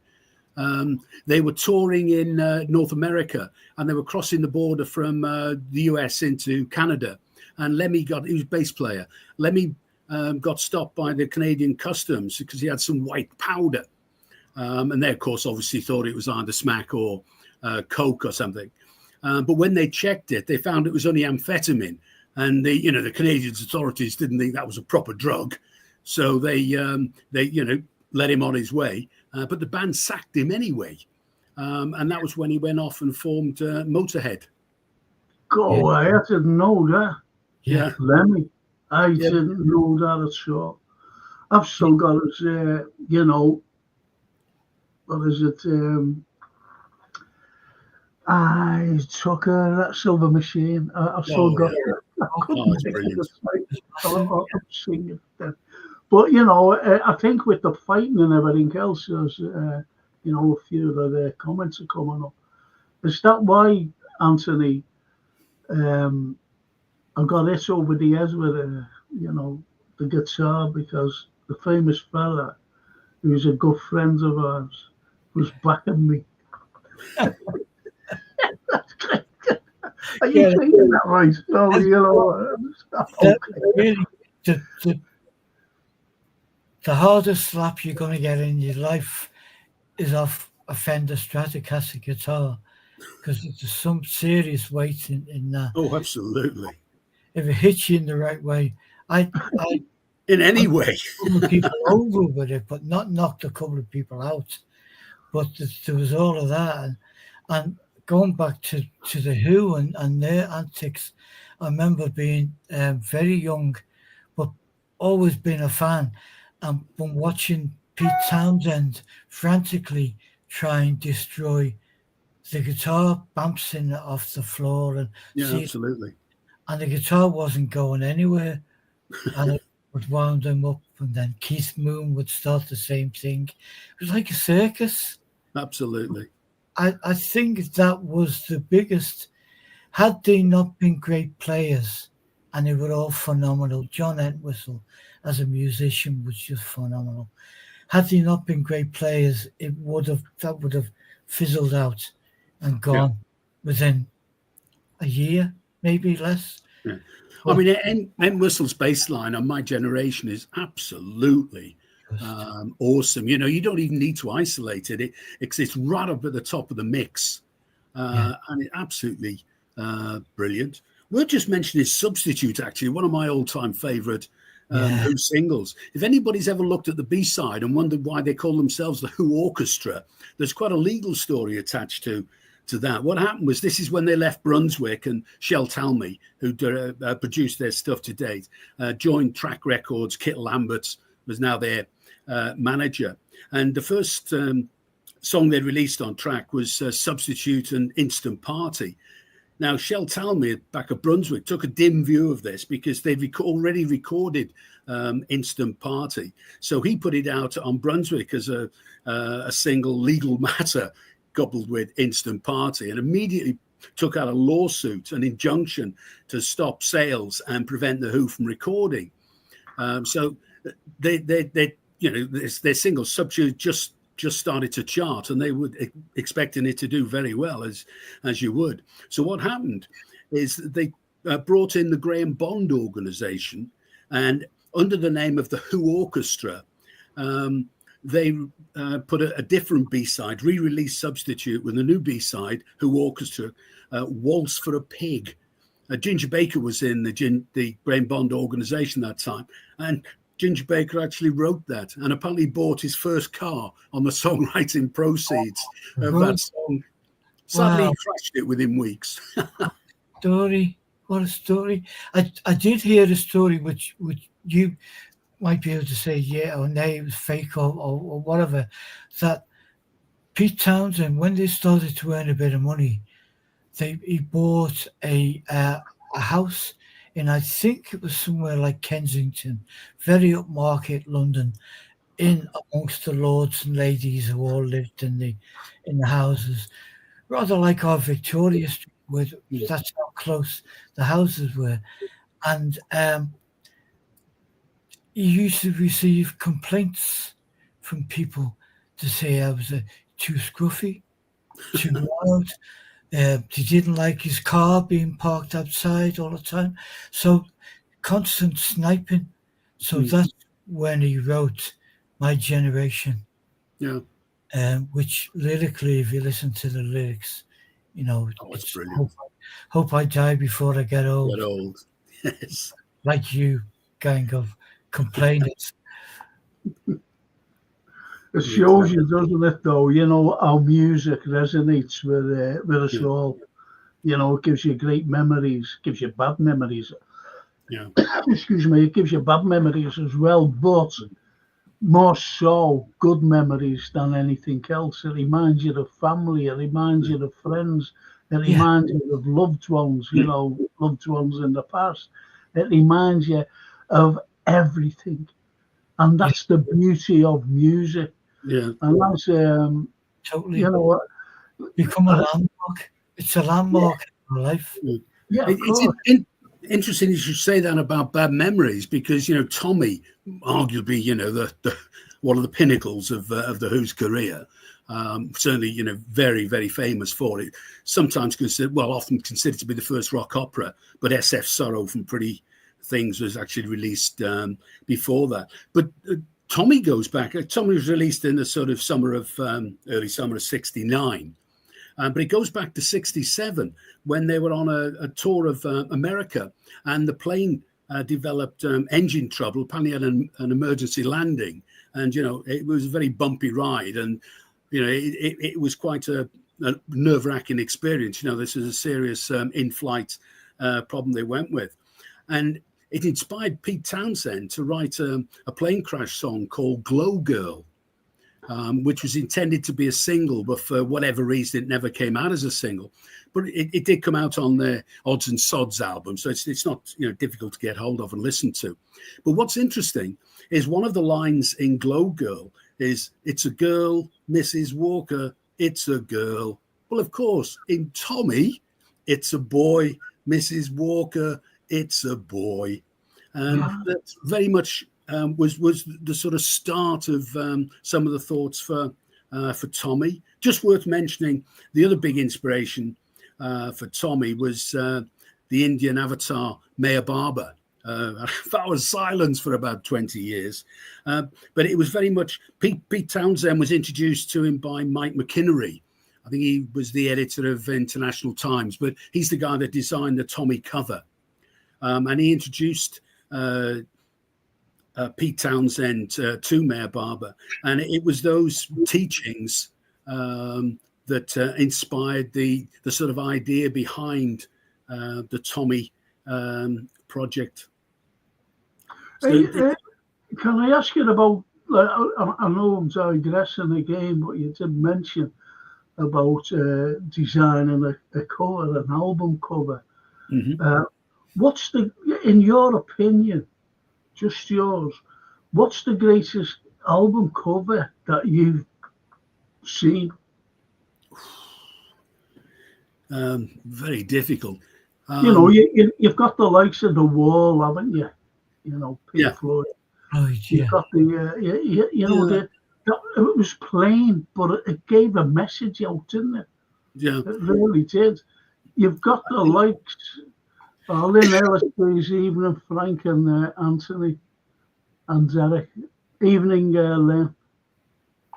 Speaker 2: They were touring in North America, and they were crossing the border from the US into Canada. And he was bass player. Lemmy got stopped by the Canadian customs because he had some white powder. And they, of course, obviously thought it was either smack or coke or something. But when they checked it, they found it was only amphetamine. And the Canadian authorities didn't think that was a proper drug. So they let him on his way. But the band sacked him anyway. And that was when he went off and formed Motorhead.
Speaker 3: Go away, I didn't know that.
Speaker 2: Yeah.
Speaker 3: Lemmy, I didn't know that at all. I've still got his, what is it? I took that Silver Machine. I've still got it. I couldn't think of it. I'm singing that. But you know, I think with the fighting and everything else, there's you know, a few of the comments are coming up. Is that why, Anthony? I got this over the years with you know, the guitar, because the famous fella who's a good friend of ours was backing me. Are you thinking that right? So, you know, okay.
Speaker 4: Really, the hardest slap you're going to get in your life is off a Fender Stratocaster guitar, because there's some serious weight in that.
Speaker 2: Oh, absolutely.
Speaker 4: If it hits you in the right way, I
Speaker 2: In any way.
Speaker 4: a couple of people over with it, but not knocked a couple of people out. But there was all of that, and going back to the Who and their antics, I remember being very young, but always been a fan, and from watching Pete Townsend frantically try and destroy the guitar, bouncing off the floor, and
Speaker 2: Yeah, absolutely.
Speaker 4: and the guitar wasn't going anywhere, and it would wound them up, and then Keith Moon would start the same thing. It was like a circus.
Speaker 2: Absolutely.
Speaker 4: I think that was the biggest. Had they not been great players, and they were all phenomenal, John Entwistle as a musician was just phenomenal. Had they not been great players, that would have fizzled out and gone within a year, maybe less.
Speaker 2: Yeah. I mean, Entwistle's bass line on My Generation is absolutely awesome. You know, you don't even need to isolate it. It's right up at the top of the mix, and it's absolutely brilliant. We'll just mention his Substitute, actually, one of my all-time favourite Who singles. If anybody's ever looked at the B-side and wondered why they call themselves the Who Orchestra, there's quite a legal story attached to that. What happened was, this is when they left Brunswick, and Shel Talmy, who produced their stuff to date, joined Track Records. Kit Lambert was now their manager. And the first song they released on Track was Substitute and Instant Party. Now, Shel Talmy back at Brunswick took a dim view of this, because they'd already recorded Instant Party. So he put it out on Brunswick as a single, Legal Matter, coupled with Instant Party, and immediately took out a lawsuit, an injunction to stop sales and prevent the Who from recording. So they you know, their single Substitute just started to chart, and they were expecting it to do very well, as you would. So what happened is they brought in the Graham Bond organization, and under the name of the Who Orchestra, they put a different B-side, re-released Substitute with a new B-side, Who Orchestra, Waltz for a Pig. Ginger Baker was in the Graham Bond organization that time, and Ginger Baker actually wrote that, and apparently bought his first car on the songwriting proceeds of that song. Sadly, he crashed it within weeks.
Speaker 4: Story, what a story! I did hear a story which you might be able to say yeah or nay, it was fake or whatever, that Pete Townsend, when they started to earn a bit of money, he bought a house in, I think it was somewhere like Kensington, very upmarket London, in amongst the lords and ladies who all lived in the houses, rather like our Victoria Street, where that's how close the houses were. And he used to receive complaints from people to say I was too scruffy, too loud. He didn't like his car being parked outside all the time. So constant sniping. So that's when he wrote My Generation.
Speaker 2: Yeah.
Speaker 4: Which lyrically, if you listen to the lyrics, you know,
Speaker 2: it's brilliant.
Speaker 4: Hope I die before I get old.
Speaker 2: Get old. Yes.
Speaker 4: Like you, gang of complainers.
Speaker 3: It shows you, doesn't it, though, you know, how music resonates with us all. You know, it gives you great memories, gives you bad memories.
Speaker 2: Yeah.
Speaker 3: Excuse me, it gives you bad memories as well, but more so good memories than anything else. It reminds you of family, it reminds you of friends, it reminds you of loved ones, you know, loved ones in the past. It reminds you of everything. And that's the beauty of music.
Speaker 2: Yeah.
Speaker 3: And that's,
Speaker 4: Totally.
Speaker 3: you know,
Speaker 4: Become a landmark. It's a landmark in life.
Speaker 3: yeah, of
Speaker 2: It's
Speaker 3: course.
Speaker 2: interesting you should say that about Bad Memories, because Tommy, arguably the one of the pinnacles of the Who's career, certainly very, very famous for it. Sometimes often considered to be the first rock opera, but SF Sorrow from Pretty Things was actually released before that. But Tommy goes back. Tommy was released in the sort of early summer of '69. But it goes back to '67 when they were on a tour of America, and the plane developed engine trouble. Apparently had an emergency landing, and it was a very bumpy ride, and it was quite a nerve-wracking experience. This is a serious in-flight problem they went with, and it inspired Pete Townsend to write a plane crash song called "Glow Girl." Which was intended to be a single, but for whatever reason, it never came out as a single. But it did come out on their Odds and Sods album, so it's not difficult to get hold of and listen to. But what's interesting is one of the lines in "Glow Girl" is "It's a girl, Mrs. Walker, it's a girl." Well, of course, in Tommy, it's a boy, Mrs. Walker, it's a boy, and that's very much. Was the sort of start of some of the thoughts for Tommy. Just worth mentioning, the other big inspiration for Tommy was the Indian avatar Meher Baba. That was silence for about 20 years, but it was very much Pete Townsend was introduced to him by Mike McInnery. I think he was the editor of International Times, but he's the guy that designed the Tommy cover, and he introduced Pete Townsend to Meher Baba, and it was those teachings that inspired the sort of idea behind the Tommy project.
Speaker 3: Hey, can I ask you about? I know I'm digressing again, but you did mention about designing a cover, an album cover.
Speaker 2: Mm-hmm.
Speaker 3: What's in your opinion? Just yours. What's the greatest album cover that you've seen?
Speaker 2: Very difficult.
Speaker 3: You've got the likes of The Wall, haven't you? Pink Floyd.
Speaker 4: Right, yeah.
Speaker 3: You've got it was plain, but it gave a message out, didn't it?
Speaker 2: Yeah,
Speaker 3: it really did. You've got the likes. Lynn Ellis plays Evening, Frank and Anthony and Derek. Evening, Lynn.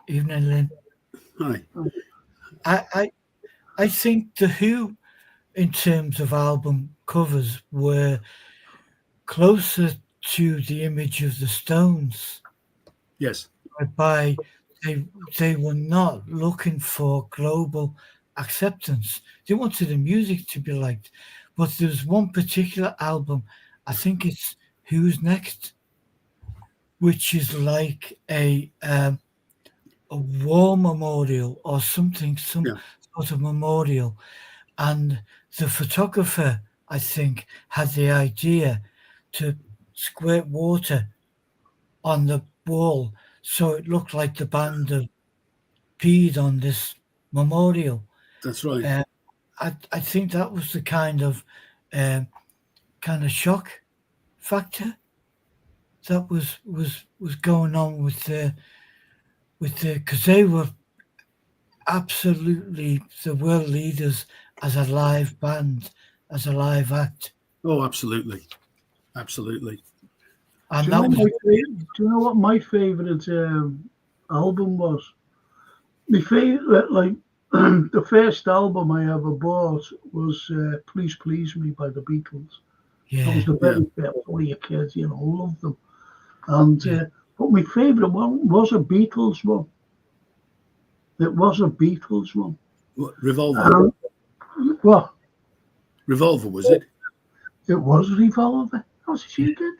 Speaker 4: Evening, Lynn.
Speaker 2: Hi.
Speaker 4: I think the Who, in terms of album covers, were closer to the image of the Stones.
Speaker 2: Yes.
Speaker 4: Whereby they were not looking for global acceptance. They wanted the music to be liked. But there's one particular album, I think it's Who's Next, which is like a war memorial or something, sort of memorial. And the photographer, I think, had the idea to squirt water on the wall so it looked like the band had peed on this memorial.
Speaker 2: That's right.
Speaker 4: I think that was the kind of shock factor that was going on with the because they were absolutely the world leaders as a live band, as a live act.
Speaker 2: Oh, absolutely.
Speaker 3: Do
Speaker 4: And
Speaker 3: you know what my favourite album was? My favourite, the first album I ever bought was Please Please Me by the Beatles.
Speaker 4: Yeah.
Speaker 3: That was the very first one of your kids, loved them. And but my favourite one was a Beatles one. It was a Beatles one.
Speaker 2: What, Revolver?
Speaker 3: What?
Speaker 2: Revolver, was it?
Speaker 3: It was Revolver. How's she good?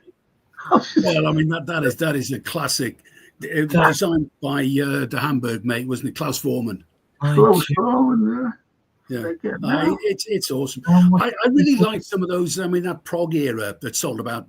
Speaker 2: Well, I mean, that is a classic. It was designed by the Hamburg mate, wasn't it? Klaus Voormann.
Speaker 3: Klaus Voormann,
Speaker 2: yeah. It's awesome. I really like some of those. I mean, that prog era that sold about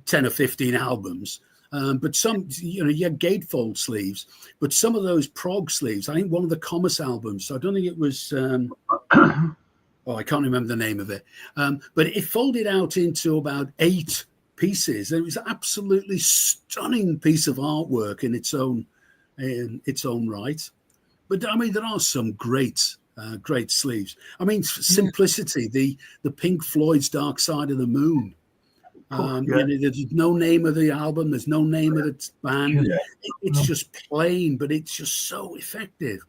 Speaker 2: 10 or 15 albums. But some, you had gatefold sleeves, but some of those prog sleeves, I think one of the Comus albums, I don't think it was, I can't remember the name of it, but it folded out into about 8 pieces. It was an absolutely stunning piece of artwork in its own right. But I mean, there are some great sleeves. I mean, Simplicity, the Pink Floyd's Dark Side of the Moon. There's no name of the album. There's no name of the band. Yeah. It's just plain, but it's just so effective.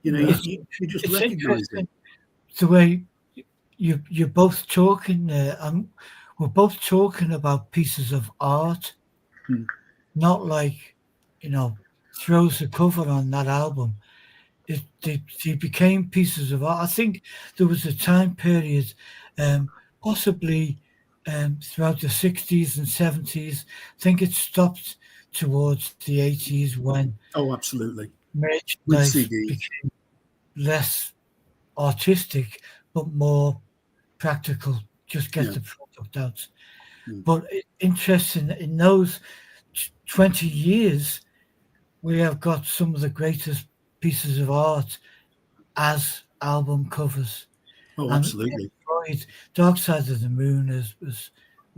Speaker 2: You just recognize it.
Speaker 4: The way you're both talking, and we're both talking about pieces of art, not like, throws the cover on that album. They became pieces of art. I think there was a time period, possibly throughout the 60s and 70s. I think it stopped towards the 80s when
Speaker 2: absolutely
Speaker 4: merchandise became less artistic but more practical. Just get the product out. But interesting, in those 20 years, we have got some of the greatest pieces of art as album covers.
Speaker 2: Oh, absolutely.
Speaker 4: And Dark Side of the Moon was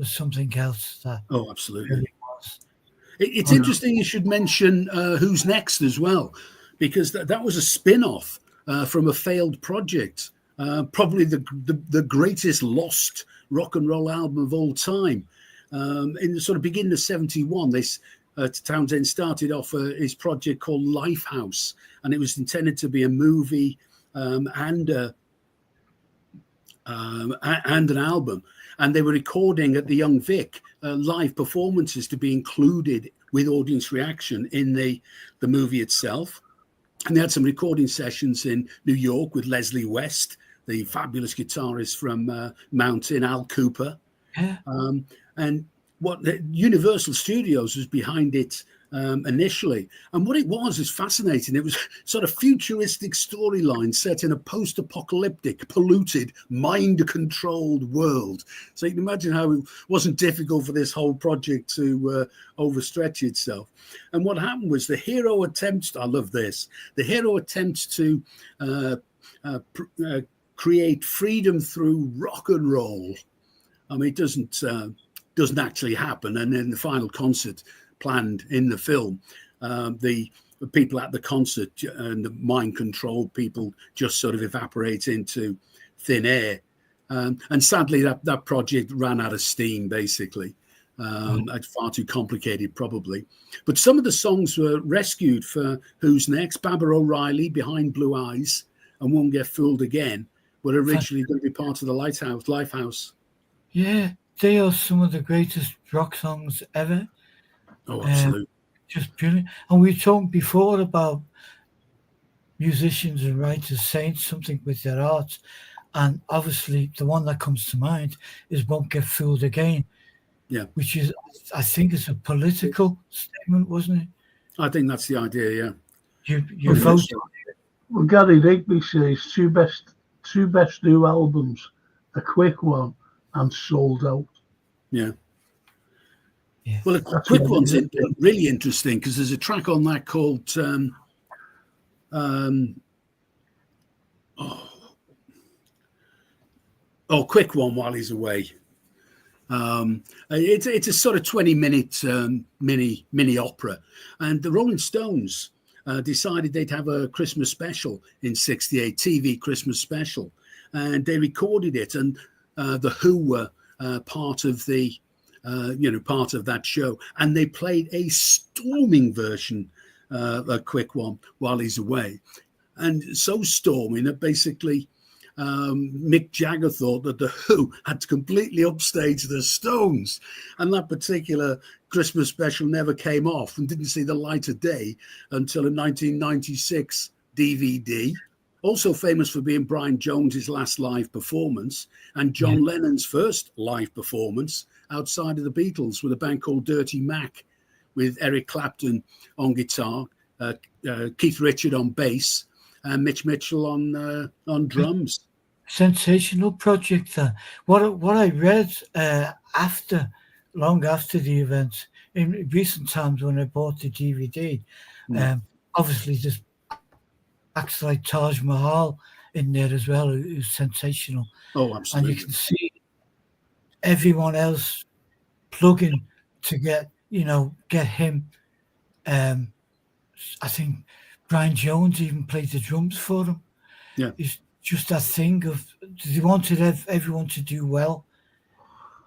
Speaker 4: something else that.
Speaker 2: Oh, absolutely. Really was. It's interesting you should mention Who's Next as well, because that was a spin-off from a failed project, probably the greatest lost rock and roll album of all time. In the sort of beginning of 71, Townsend started off his project called Lifehouse, and it was intended to be a movie and an album. And they were recording at the Young Vic live performances to be included with audience reaction in the movie itself. And they had some recording sessions in New York with Leslie West, the fabulous guitarist from Mountain, Al Cooper.
Speaker 4: Yeah.
Speaker 2: And what the Universal Studios was behind it initially. And what it was is fascinating. It was sort of futuristic storyline set in a post-apocalyptic, polluted, mind-controlled world. So you can imagine how it wasn't difficult for this whole project to overstretch itself. And what happened was the hero attempts, I love this, the hero attempts to create freedom through rock and roll. I mean, it doesn't actually happen. And then the final concert planned in the film, the people at the concert and the mind-controlled people just sort of evaporate into thin air. And sadly, that project ran out of steam, basically. Far too complicated, probably. But some of the songs were rescued for Who's Next. Baba O'Reilly, Behind Blue Eyes, and Won't Get Fooled Again were originally going to be part of the Lifehouse.
Speaker 4: Yeah, they are some of the greatest rock songs ever.
Speaker 2: Oh, absolutely.
Speaker 4: Just brilliant. And we talked before about musicians and writers saying something with their art. And obviously, the one that comes to mind is Won't Get Fooled Again.
Speaker 2: Yeah.
Speaker 4: Which is, I think, it's a political statement, wasn't it?
Speaker 2: I think that's the idea, yeah.
Speaker 4: You vote.
Speaker 3: Well, Gary Rigby says two best new albums, A Quick One and Sold Out.
Speaker 2: Yeah.
Speaker 4: Yeah.
Speaker 2: Well, a quick one's really interesting because there's a track on that called Quick One While He's Away. It's a sort of 20-minute mini opera, and the Rolling Stones decided they'd have a Christmas special in '68, TV Christmas special, and they recorded it, and the Who were part of that show, and they played a storming version, A Quick One While He's Away, and so storming that basically Mick Jagger thought that the Who had to completely upstage the Stones, and that particular Christmas special never came off and didn't see the light of day until a 1996 DVD. Also famous for being Brian Jones's last live performance and John Lennon's first live performance outside of the Beatles with a band called Dirty Mac, with Eric Clapton on guitar, Keith Richards on bass, and Mitch Mitchell on drums.
Speaker 4: Sensational project. What I read long after the event in recent times when I bought the DVD, obviously there's acts like Taj Mahal in there as well, who's sensational.
Speaker 2: Oh, absolutely.
Speaker 4: And you can see everyone else plugging to get him. I think Brian Jones even played the drums for him.
Speaker 2: Yeah.
Speaker 4: It's just that thing of they wanted everyone to do well.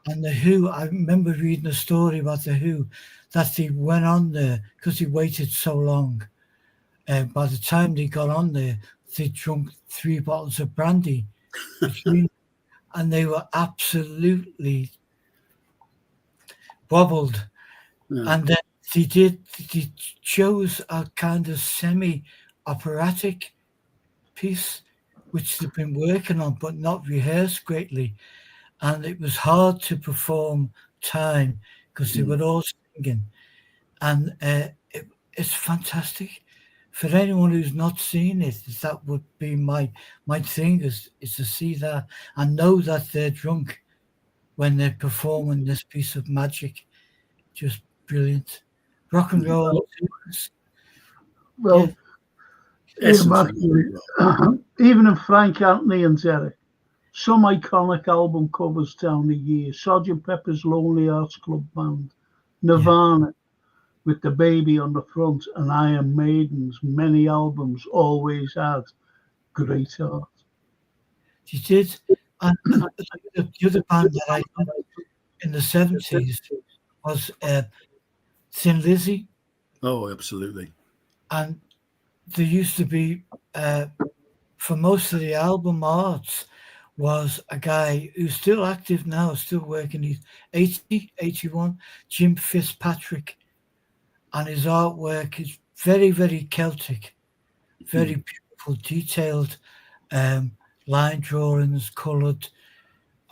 Speaker 4: And the Who, I remember reading a story about the Who, that they went on there because they waited so long. By the time they got on there, they drunk 3 bottles of brandy and they were absolutely wobbled.
Speaker 2: Yeah.
Speaker 4: And then they chose a kind of semi-operatic piece, which they've been working on, but not rehearsed greatly. And it was hard to perform Time because they were all singing. And it's fantastic. For anyone who's not seen it, that would be my thing is to see that and know that they're drunk when they're performing this piece of magic. Just brilliant. Rock and roll.
Speaker 3: Well, even in Frank, Anthony and Derek, some iconic album covers down the years. Sgt. Pepper's Lonely Hearts Club Band, Nirvana with the baby on the front, and Iron Maiden's many albums always had great art.
Speaker 4: She did. And the other band that I loved in the 70s was Thin Lizzy.
Speaker 2: Oh, absolutely.
Speaker 4: And there used to be, for most of the album arts, was a guy who's still active now, still working. He's 80, 81, Jim Fitzpatrick. And his artwork is very, very Celtic, very beautiful, detailed line drawings, coloured,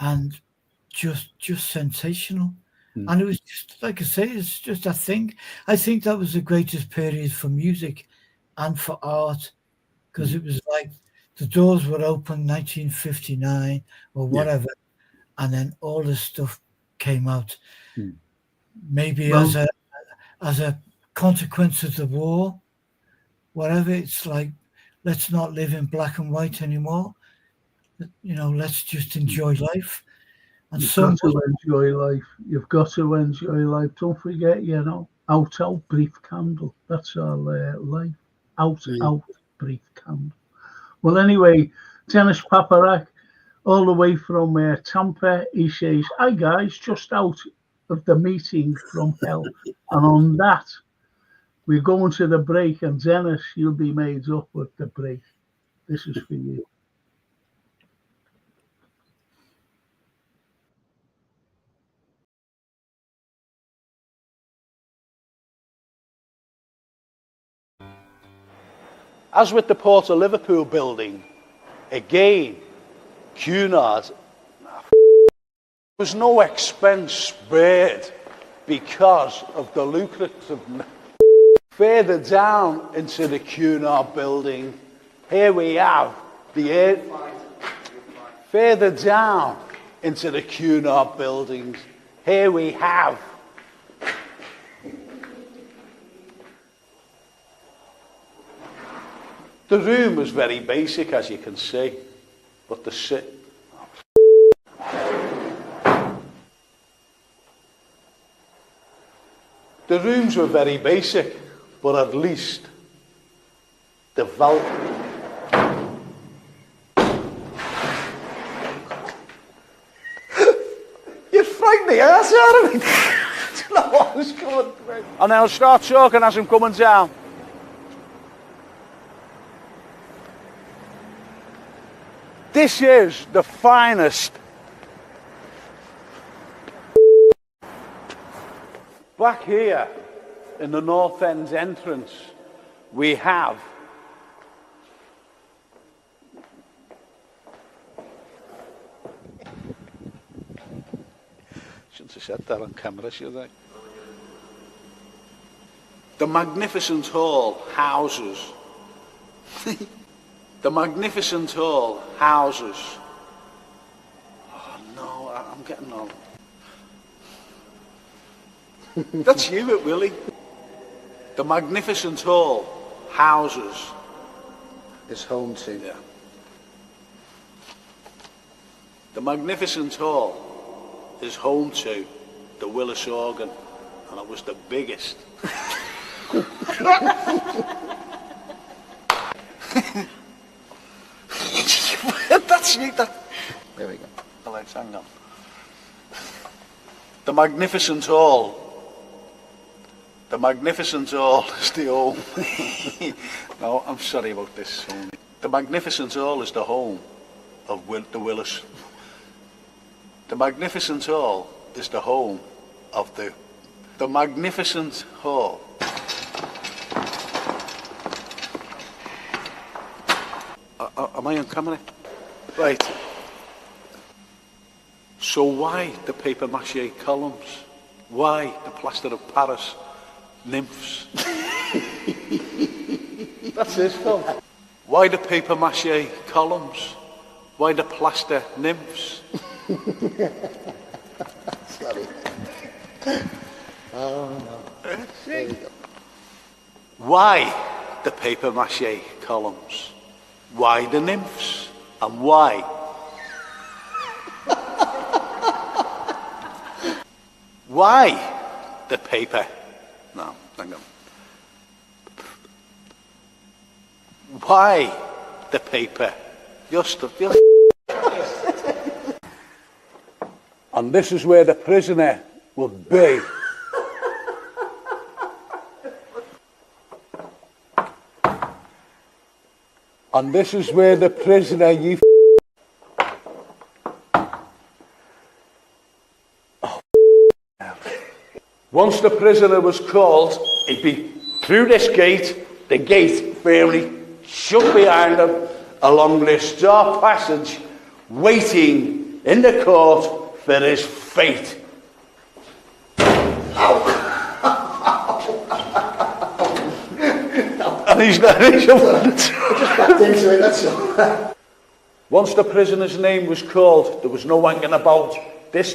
Speaker 4: and just sensational. And it was just, like I say, it's just a thing. I think that was the greatest period for music and for art, because it was like the doors were open 1959 or whatever, and then all this stuff came out. Maybe as a consequence of the war, whatever. It's like, let's not live in black and white anymore. Let's just enjoy life. And
Speaker 3: You've got to enjoy life. You've got to enjoy life. Don't forget, out, brief candle. That's our life. Out, brief candle. Well, anyway, Dennis Paparak, all the way from Tampa, he says, "Hi guys, just out of the meeting from hell." And on that, we're going to the break, and Dennis, you'll be made up with the break. This is for you.
Speaker 1: As with the Port of Liverpool building, again, Cunard, was no expense spared because of the lucrative. Further down into the Cunard building, here we have the air. Further down into the Cunard buildings, here we have the room was very basic, as you can see, but the rooms were very basic, but at least the You frightened the ass out of me. Do you know what was coming through? And I'll start talking as I'm coming down. This is the finest. Back here in the North End's entrance, we have shouldn't have said that on camera, should I? The magnificent hall houses The magnificent hall houses. Oh no, I'm getting old. That's you, it, Willie. The magnificent hall houses.
Speaker 6: Is home to.
Speaker 1: Yeah. The magnificent hall is home to the Willis organ, and it was the biggest. That's you.
Speaker 6: There we go.
Speaker 1: Alex, hang on. The magnificent hall. The magnificent hall is the home. No, I'm sorry about this. The magnificent hall is the home of the Willis. The magnificent hall is the home of the magnificent hall. Am I on camera? Right. So why the papier-mâché columns? Why the plaster of Paris nymphs?
Speaker 6: That's his fault.
Speaker 1: Why the papier-mâché columns? Why the plaster nymphs?
Speaker 6: Sorry. Oh no. There you go.
Speaker 1: Why the papier-mâché columns? Why the nymphs? And why? Why the paper? No, hang on. Why the paper? And this is where the prisoner would be. And this is where the prisoner Once the prisoner was called, he'd be through this gate, the gate firmly shut behind him, along this dark passage, waiting in the court for his fate. And he's not into
Speaker 6: it, that's all.
Speaker 1: Once the prisoner's name was called, there was no hanging about. This.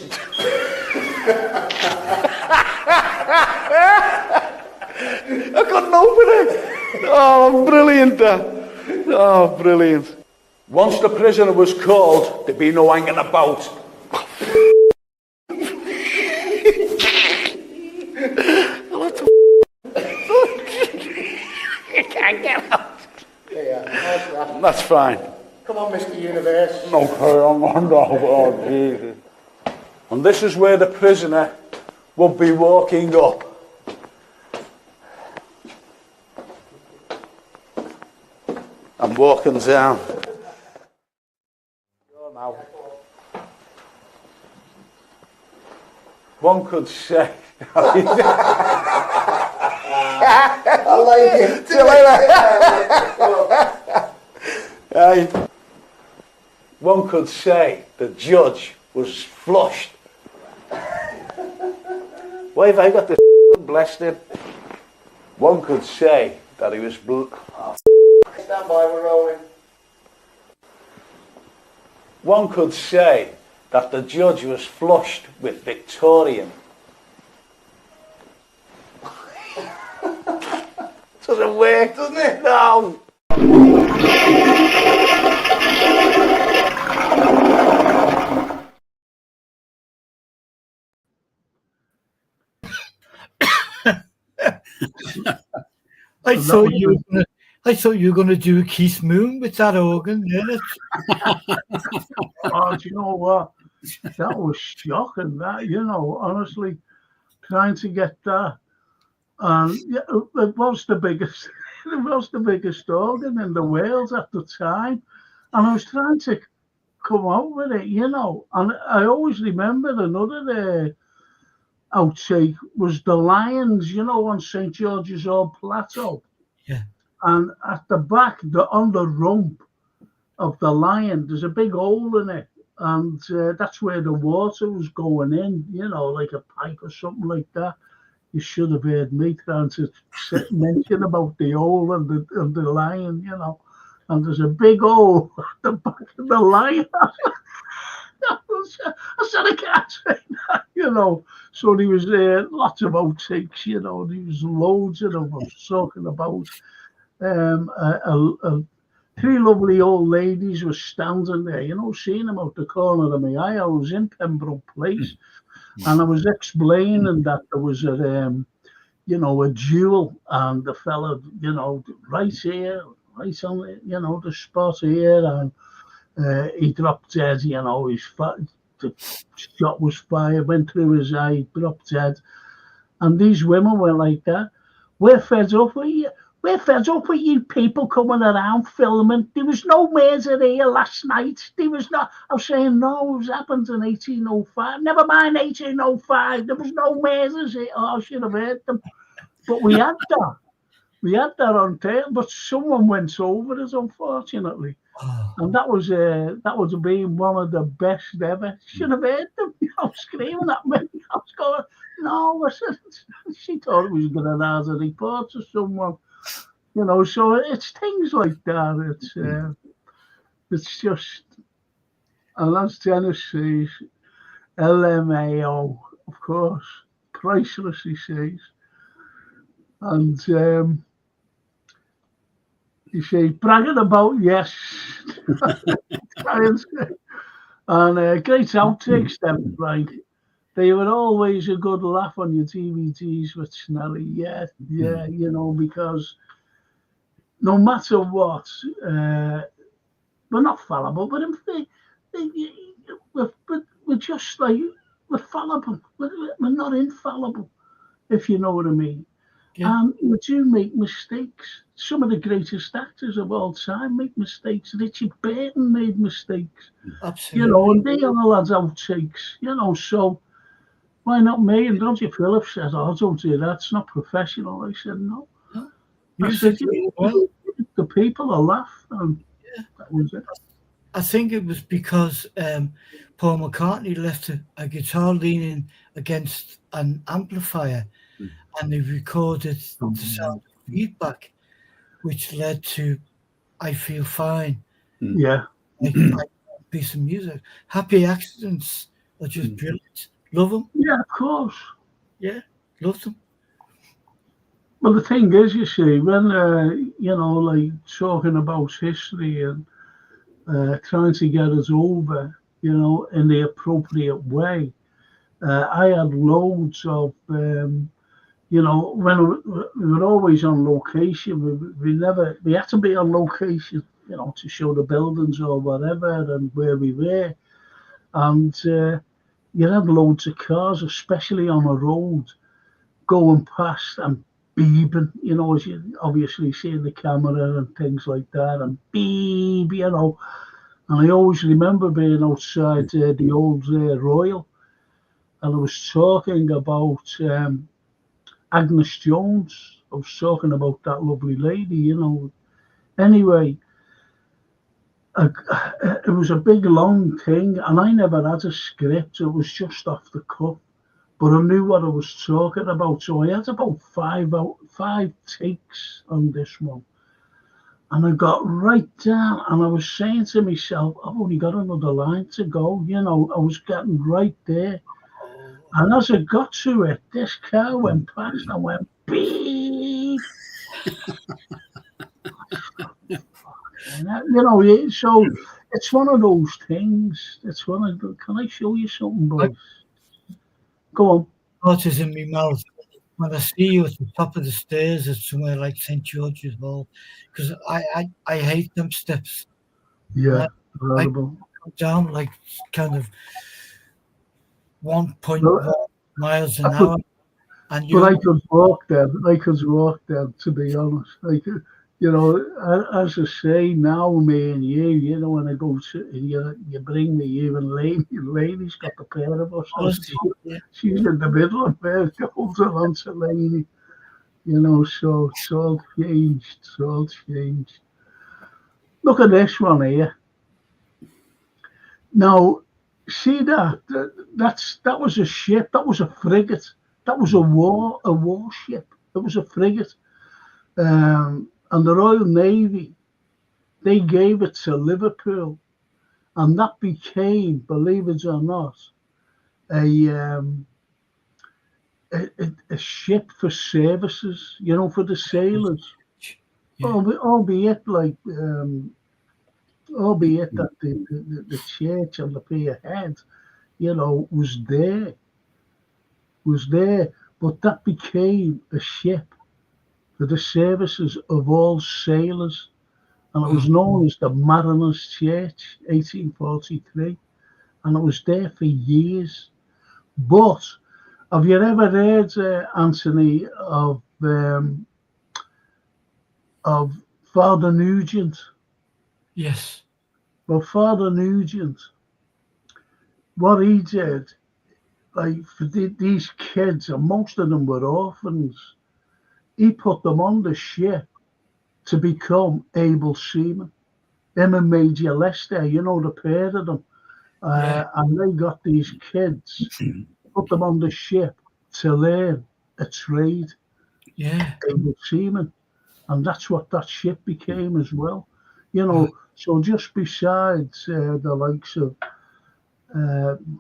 Speaker 1: I couldn't open it. Oh, brilliant. Oh, brilliant. Once the prisoner was called, there'd be no hanging about. You can't get out.
Speaker 6: Yeah,
Speaker 1: that's fine.
Speaker 6: Come on, Mr. Universe.
Speaker 1: No, oh, Jesus. And this is where the prisoner would be walking up. I'm walking down. One could say.
Speaker 6: I like it.
Speaker 1: See you later. One could say the judge was flushed. Why have I got this blessed in? One could say that he was
Speaker 6: Stand by, we're rolling.
Speaker 1: One could say that the judge was flushed with Victorian. Doesn't work, doesn't it? No.
Speaker 4: I thought you were going to do a Keith Moon with that organ.
Speaker 3: Oh, do you know what? That was shocking. That, you know, honestly, trying to get that, and yeah, it was the biggest. It was the biggest organ in the world at the time, and I was trying to come out with it, you know. And I always remember another outtake was the lions, you know, on St. George's Old Plateau.
Speaker 4: Yeah.
Speaker 3: And at the back, on the rump of the lion, there's a big hole in it. And that's where the water was going in, you know, like a pipe or something like that. You should have heard me trying to mention about the hole and the lion, you know. And there's a big hole at the back of the lion. I said, I can't say that, you know. So there was lots of outtakes, you know. There was loads of them. I was talking about um, a, a, a, three lovely old ladies were standing there, you know, seeing them out the corner of my eye. I was in Pembroke Place, and I was explaining that there was you know, a duel, and the fella, you know, right here, right on the, you know, the spot here, and he dropped dead, you know, the shot was fired, went through his eye, dropped dead. And these women were like that. We're fed up with you. We're fed up with you people coming around filming. There was no murder here last night. There was not. I was saying, no, it happened in 1805. Never mind 1805. There was no murders here. Oh, I should have heard them. But we had that. We had that on tape, but someone went over us, unfortunately.
Speaker 4: Oh,
Speaker 3: And that would have been one of the best ever. Should have heard them, you know, screaming at me. I was going, no, she thought it was going to have a report to someone, you know. So it's things like that. It's just, and as Dennis says, LMAO, of course, priceless, he says. And you say, bragging about, yes. And great outtakes then, Frank. They were always a good laugh on your DVDs with Snelly. Yeah, you know, because no matter what, we're not fallible, but we're just like, we're fallible. We're not infallible, if you know what I mean.
Speaker 4: yeah.
Speaker 3: And we do make mistakes. Some of the greatest actors of all time make mistakes. Richard Burton made mistakes, you
Speaker 4: Absolutely.
Speaker 3: know, and they all had outtakes, you know. So why not me? And Roger Phillips said, oh, don't do that. It's not professional. I said, no.
Speaker 4: No.
Speaker 3: I said,
Speaker 4: Musically, well,
Speaker 3: the people will laugh. And that was it.
Speaker 4: I think it was because Paul McCartney left a guitar leaning against an amplifier, and they recorded the sound of feedback, which led to "I Feel Fine."
Speaker 3: Yeah.
Speaker 4: Like piece of music. Happy Accidents are just brilliant. Love them.
Speaker 3: Yeah, of course.
Speaker 4: Yeah, love them.
Speaker 3: Well, the thing is, you see, when, you know, like talking about history and trying to get us over, you know, in the appropriate way, I had loads of, you know, when we were always on location, we had to be on location, you know, to show the buildings or whatever and where we were. And you had loads of cars, especially on a road, going past and beeping, you know, as you obviously see in the camera and things like that, and beep, you know. And I always remember being outside the old Royal, and I was talking about Agnes Jones. I was talking about that lovely lady, you know. Anyway, it was a big long thing, and I never had a script. It was just off the cuff, but I knew what I was talking about. So I had about five takes on this one, and I got right down, and I was saying to myself, I've only got another line to go. You know, I was getting right there. And as I got to it, this car went past and went beep. And that, you know, so it's one of those things. It's one of the, can I show you something, boys? Go on.
Speaker 4: Heart is in my mouth when I see you at the top of the stairs at somewhere like St. George's Hall, because I hate them steps.
Speaker 3: Yeah,
Speaker 4: I
Speaker 3: horrible.
Speaker 4: come down like kind of 1.1 miles an hour, and
Speaker 3: But I could walk there. I could walk there, to be honest. I could, you know, as I say now, me and you know, when I go to, you bring me, you and Lainey's got the pair of us.
Speaker 4: honestly, yeah.
Speaker 3: She's in the middle of there, holding on to Lainey. You know, so it's all changed. It's all changed. Look at this one here. Now, see that? That was a ship. That was a frigate. That was a warship. It was a frigate. And the Royal Navy, they gave it to Liverpool, and that became, believe it or not, a a ship for services, you know, for the sailors.
Speaker 4: Yeah.
Speaker 3: Albeit that the church and the pier head, you know, was there, but that became a ship for the services of all sailors, and it was known as the Mariners' Church, 1843, and it was there for years. But have you ever heard, Anthony, of Father Nugent?
Speaker 4: Yes.
Speaker 3: Well, Father Nugent, what he did, like for these kids, and most of them were orphans, he put them on the ship to become able seamen. Him and Major Lester, you know, the pair of them. And they got these kids, put them on the ship to learn a trade, able seamen. And that's what that ship became as well. You know, so just besides the likes of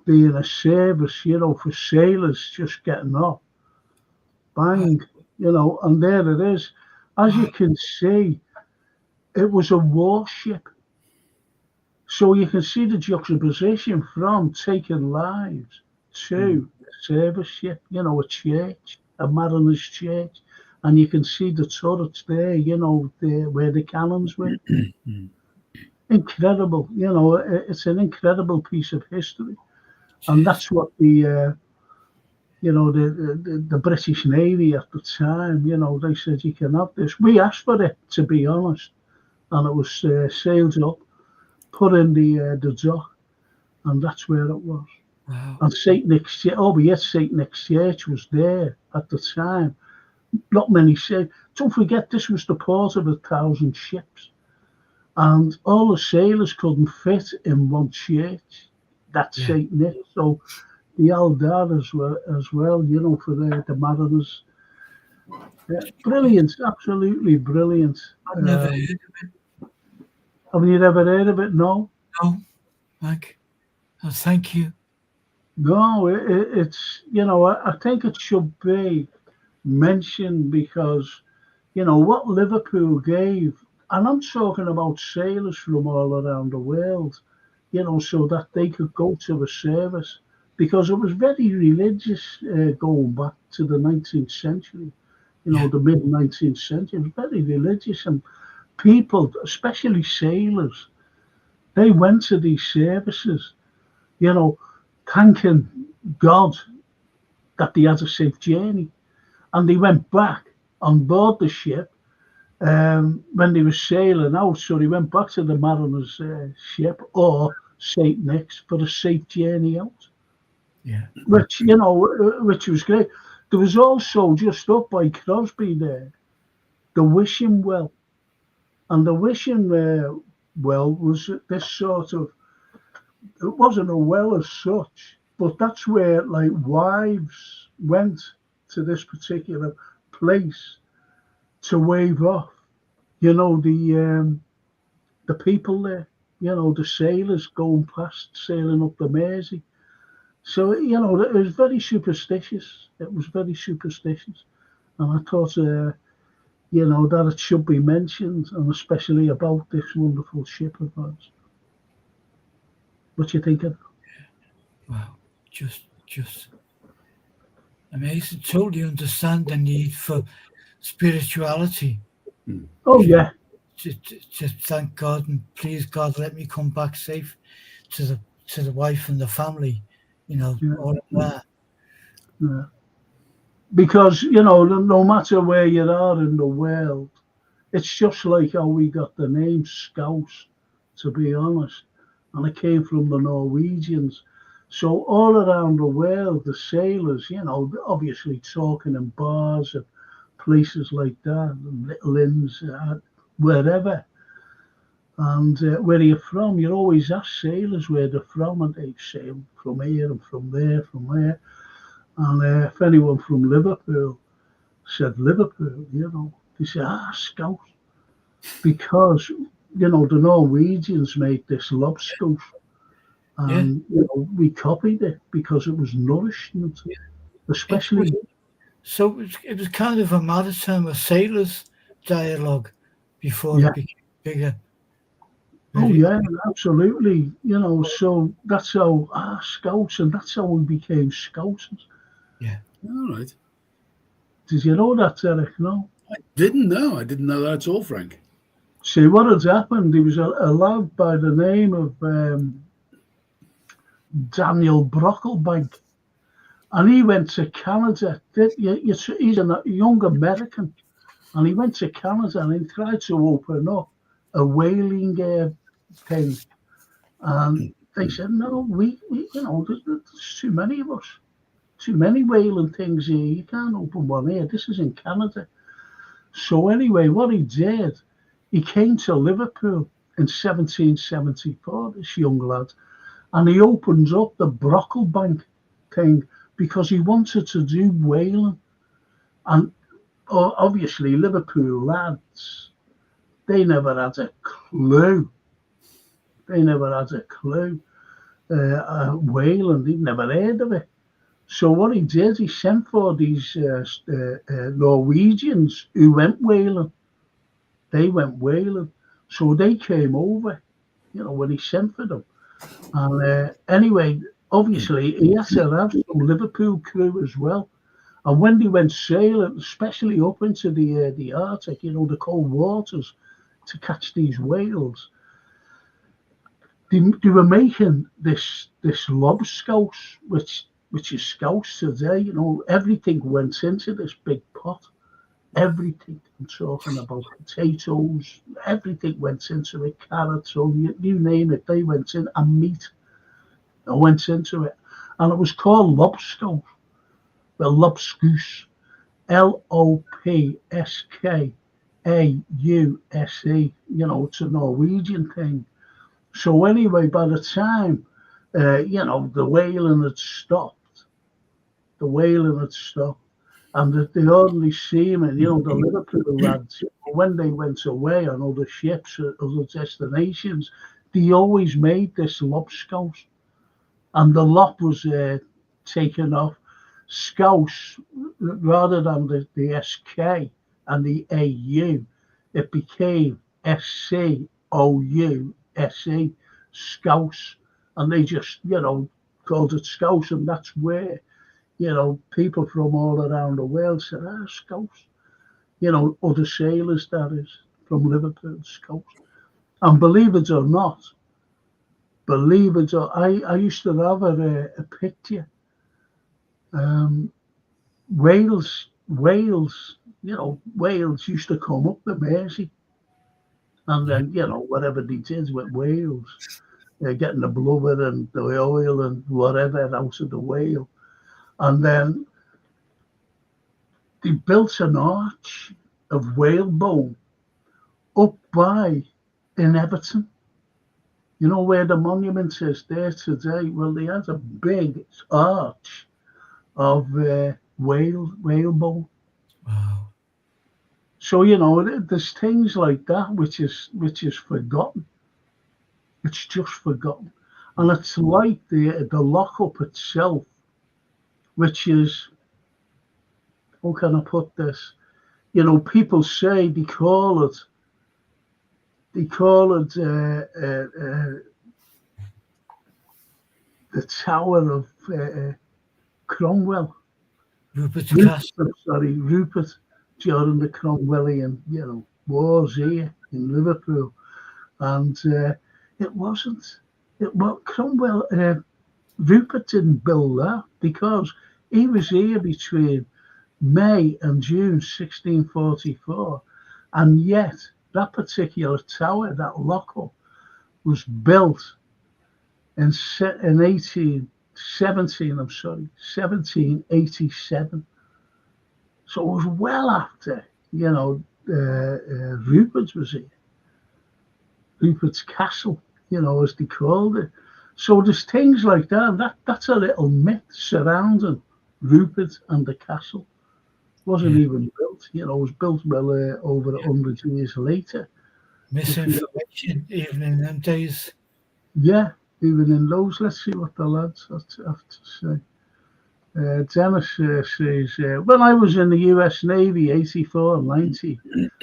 Speaker 3: being a service, you know, for sailors just getting up, bang, you know, and there it is. As you can see, it was a warship. So you can see the juxtaposition from taking lives to a service ship, you know, a church, a Mariners' Church. And you can see the turrets there, you know, where the cannons were. Incredible, you know, it's an incredible piece of history. And that's what the British Navy at the time, you know, they said you can have this. We asked for it, to be honest, and it was sailed up, put in the dock, and that's where it was.
Speaker 4: Wow.
Speaker 3: And St. Nick's Church was there at the time. Not many say. Don't forget, this was the port of 1,000 ships, and all the sailors couldn't fit in one church. That's St. Nick. So the Aldar as well, you know, for the Mariners. Brilliant, absolutely brilliant.
Speaker 4: I've never heard of it.
Speaker 3: Have you ever heard of it? No.
Speaker 4: No, Mike. Oh, thank you.
Speaker 3: No, it's, you know, I think it should be mentioned because, you know, what Liverpool gave, and I'm talking about sailors from all around the world, you know, so that they could go to a service, because it was very religious going back to the 19th century, you know, the mid 19th century. It was very religious, and people, especially sailors, they went to these services, you know, thanking God that they had a safe journey. And they went back on board the ship when they were sailing out. So they went back to the Mariners' ship or St. Nick's for a safe journey out.
Speaker 4: Yeah.
Speaker 3: Which, you know, which was great. There was also just up by Crosby there, the wishing well. And the wishing well was this sort of, it wasn't a well as such, but that's where like wives went to this particular place to wave off, you know, the people there, you know, the sailors going past, sailing up the Mersey. So, you know, it was very superstitious. It was very superstitious. And I thought, you know, that it should be mentioned, and especially about this wonderful ship of ours. What do you think of that?
Speaker 4: Wow, just amazing. Totally understand the need for spirituality.
Speaker 3: Oh, yeah.
Speaker 4: Just thank God and please God, let me come back safe to the wife and the family, you know, all of that.
Speaker 3: Yeah. Because, you know, no matter where you are in the world, it's just like how we got the name Scouse, to be honest. And it came from the Norwegians. So all around the world, the sailors, you know, obviously talking in bars and places like that, and Little Inns, wherever. And where are you from? You always ask sailors where they're from, and they say from here and from there, from there. And if anyone from Liverpool said Liverpool, you know, they say, Scouse. Because, you know, the Norwegians made this lobscouse. And, you know, we copied it because it was nourishment, especially
Speaker 4: So it was kind of a maritime, a sailor's dialogue before
Speaker 3: Yeah.
Speaker 4: it became bigger.
Speaker 3: Oh
Speaker 4: Maybe-
Speaker 3: yeah, absolutely. You know, so that's how scouts, and that's how we became scousers.
Speaker 2: All right.
Speaker 3: Did you know that, Derek? No.
Speaker 2: I didn't know. I didn't know that at all, Frank.
Speaker 3: See what had happened. There was a lad by the name of Daniel Brocklebank, and he went to Canada. He's a young American, and he went to Canada and he tried to open up a whaling thing. And they said, no, we there's too many of us, too many whaling things here. You can't open one here. This is in Canada. So anyway, what he did, he came to Liverpool in 1774, this young lad, and he opened up the Brocklebank thing because he wanted to do whaling. And obviously, Liverpool lads, they never had a clue. They never had a clue. Whaling, they'd never heard of it. So what he did, he sent for these Norwegians who went whaling. They went whaling. So they came over, when he sent for them. And anyway, obviously, he had to have some Liverpool crew as well. And when they went sailing, especially up into the Arctic, the cold waters, to catch these whales, they were making this lobscouse, which is scouse today. Everything went into this big pot. Everything. I'm talking about potatoes. Everything went into it. Carrots, onion, you name it. They went in, and meat. I went into it, and it was called lobscouse. Well, lobscouse. Lopskaause. It's a Norwegian thing. So anyway, by the time, the whaling had stopped, and the ordinary seamen, the Liverpool lads, when they went away on other ships or other destinations, they always made this lobscouse, and the lop was taken off. Scouse, rather than the SK and the AU, it became SCOUSE, Scouse, and they just, called it Scouse, and that's where, people from all around the world said, Scouse, other sailors, that is, from Liverpool, Scouse. And believe it or not, I used to have a picture. Wales used to come up the Mersey, and then whatever they did with whales, getting the blubber and the oil and whatever out of the whale, and then they built an arch of whalebone up in Everton. Where the monument is there today. Well, they had a big arch of whalebone.
Speaker 4: Wow.
Speaker 3: So there's things like that which is forgotten. It's just forgotten, and it's like the lockup itself, which is, how can I put this? People say they call it the Tower of Cromwell.
Speaker 4: Rupert's Castle.
Speaker 3: Rupert, during the Cromwellian, wars here in Liverpool, and it wasn't. Cromwell. Rupert didn't build that because he was here between May and June 1644, and yet that particular tower, that lockup, was built in 1787. So it was well after, Rupert was here. Rupert's Castle, as they called it. So there's things like that. That's a little myth surrounding Rupert and the castle. Wasn't even built, it was built well over 100 years later.
Speaker 4: Misinformation, even in them days.
Speaker 3: Yeah, even in those. Let's see what the lads have to say. Dennis says, when I was in the US Navy, 84 and 90,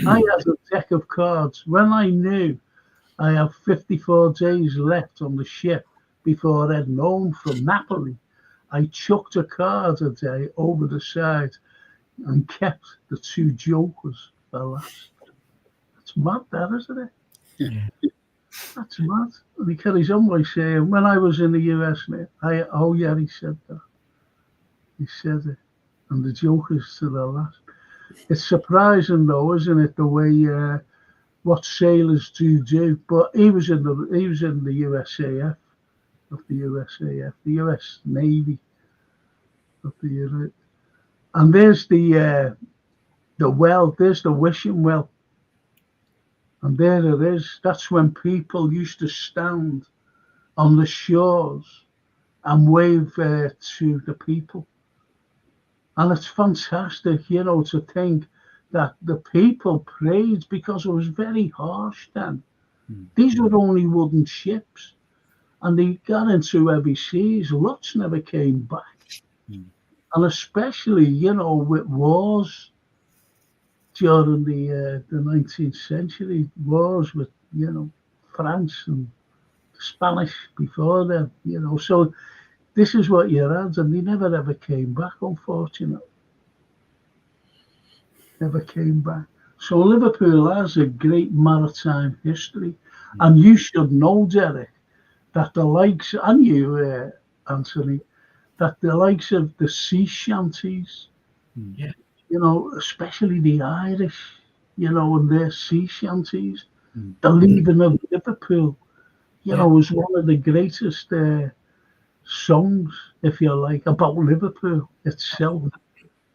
Speaker 3: I had a deck of cards. When I knew I have 54 days left on the ship before heading home from Napoli, I chucked a card a day over the side and kept the two jokers for last. That's mad, that, isn't it?
Speaker 4: Yeah.
Speaker 3: That's mad. And he carries on by saying, when I was in the US, oh yeah, he said that. He said it. And the jokers to the last. It's surprising though, isn't it, the way what sailors do. But he was in the USAF, of the USAF, the US Navy of the unit. And there's the well, there's the wishing well. And there it is. That's when people used to stand on the shores and wave to the people. And it's fantastic, to think that the people prayed, because it was very harsh then. These were only wooden ships, and they got into heavy seas. Lots never came back. And especially, with wars during the 19th century, wars with, France and the Spanish before then, So this is what you had, and they never ever came back, unfortunately. Never came back. So Liverpool has a great maritime history, and you should know, Derek, that the likes, and you, Anthony, that the likes of the sea shanties,
Speaker 4: Yeah.
Speaker 3: Especially the Irish, and their sea shanties, the leaving of Liverpool, was one of the greatest songs, if you like, about Liverpool itself,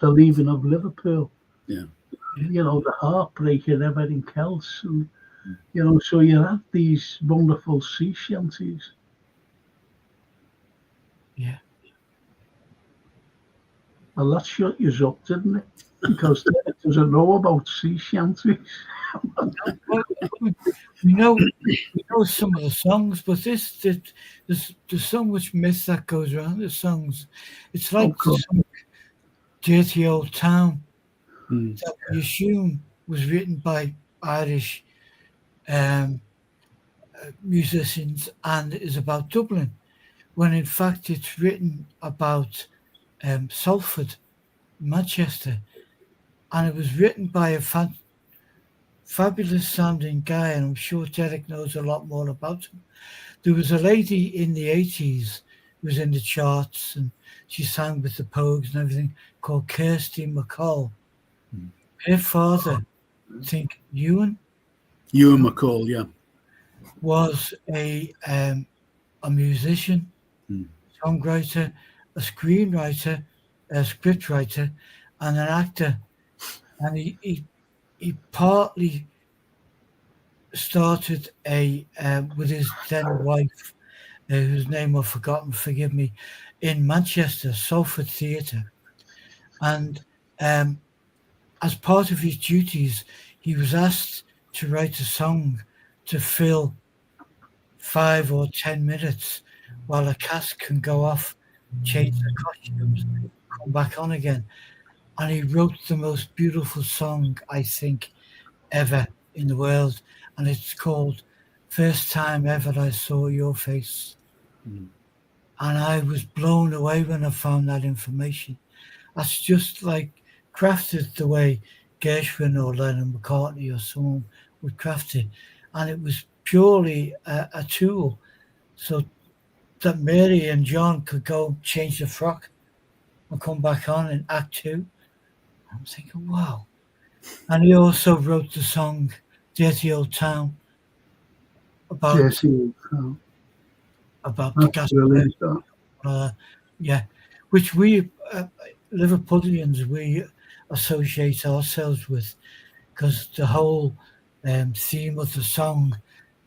Speaker 3: the leaving of Liverpool.
Speaker 2: Yeah.
Speaker 3: The heartbreak and everything else. And, so you have these wonderful sea shanties.
Speaker 4: Yeah.
Speaker 3: Well, that shut you up, didn't it? Because it doesn't know about sea shanties.
Speaker 4: We know some of the songs, but there's so much myth that goes around the songs. It's like the song "Dirty Old Town" that we assume was written by Irish musicians and is about Dublin, when in fact it's written about Salford, Manchester, and it was written by a fabulous sounding guy, and I'm sure Derek knows a lot more about him. There was a lady in the 80s who was in the charts, and she sang with the Pogues and everything, called Kirsty MacColl. Her father, I think Ewan
Speaker 2: McCall, yeah,
Speaker 4: was a musician, songwriter, a screenwriter, a scriptwriter, and an actor. And he partly started with his then wife, whose name I've forgotten, forgive me, in Manchester, Salford Theatre. And as part of his duties, he was asked to write a song to fill 5 or 10 minutes while a cast can go off, change their costumes, come back on again. And he wrote the most beautiful song, I think, ever in the world. And it's called "First Time Ever I Saw Your Face." And I was blown away when I found that information. That's just like crafted the way Gershwin or Lennon McCartney or someone would craft it. And it was purely a tool so that Mary and John could go change the frock and come back on in Act 2. I'm thinking, wow. And he also wrote the song "Dirty Old Town" about the gas. Which we Liverpudlians we associate ourselves with, because the whole theme of the song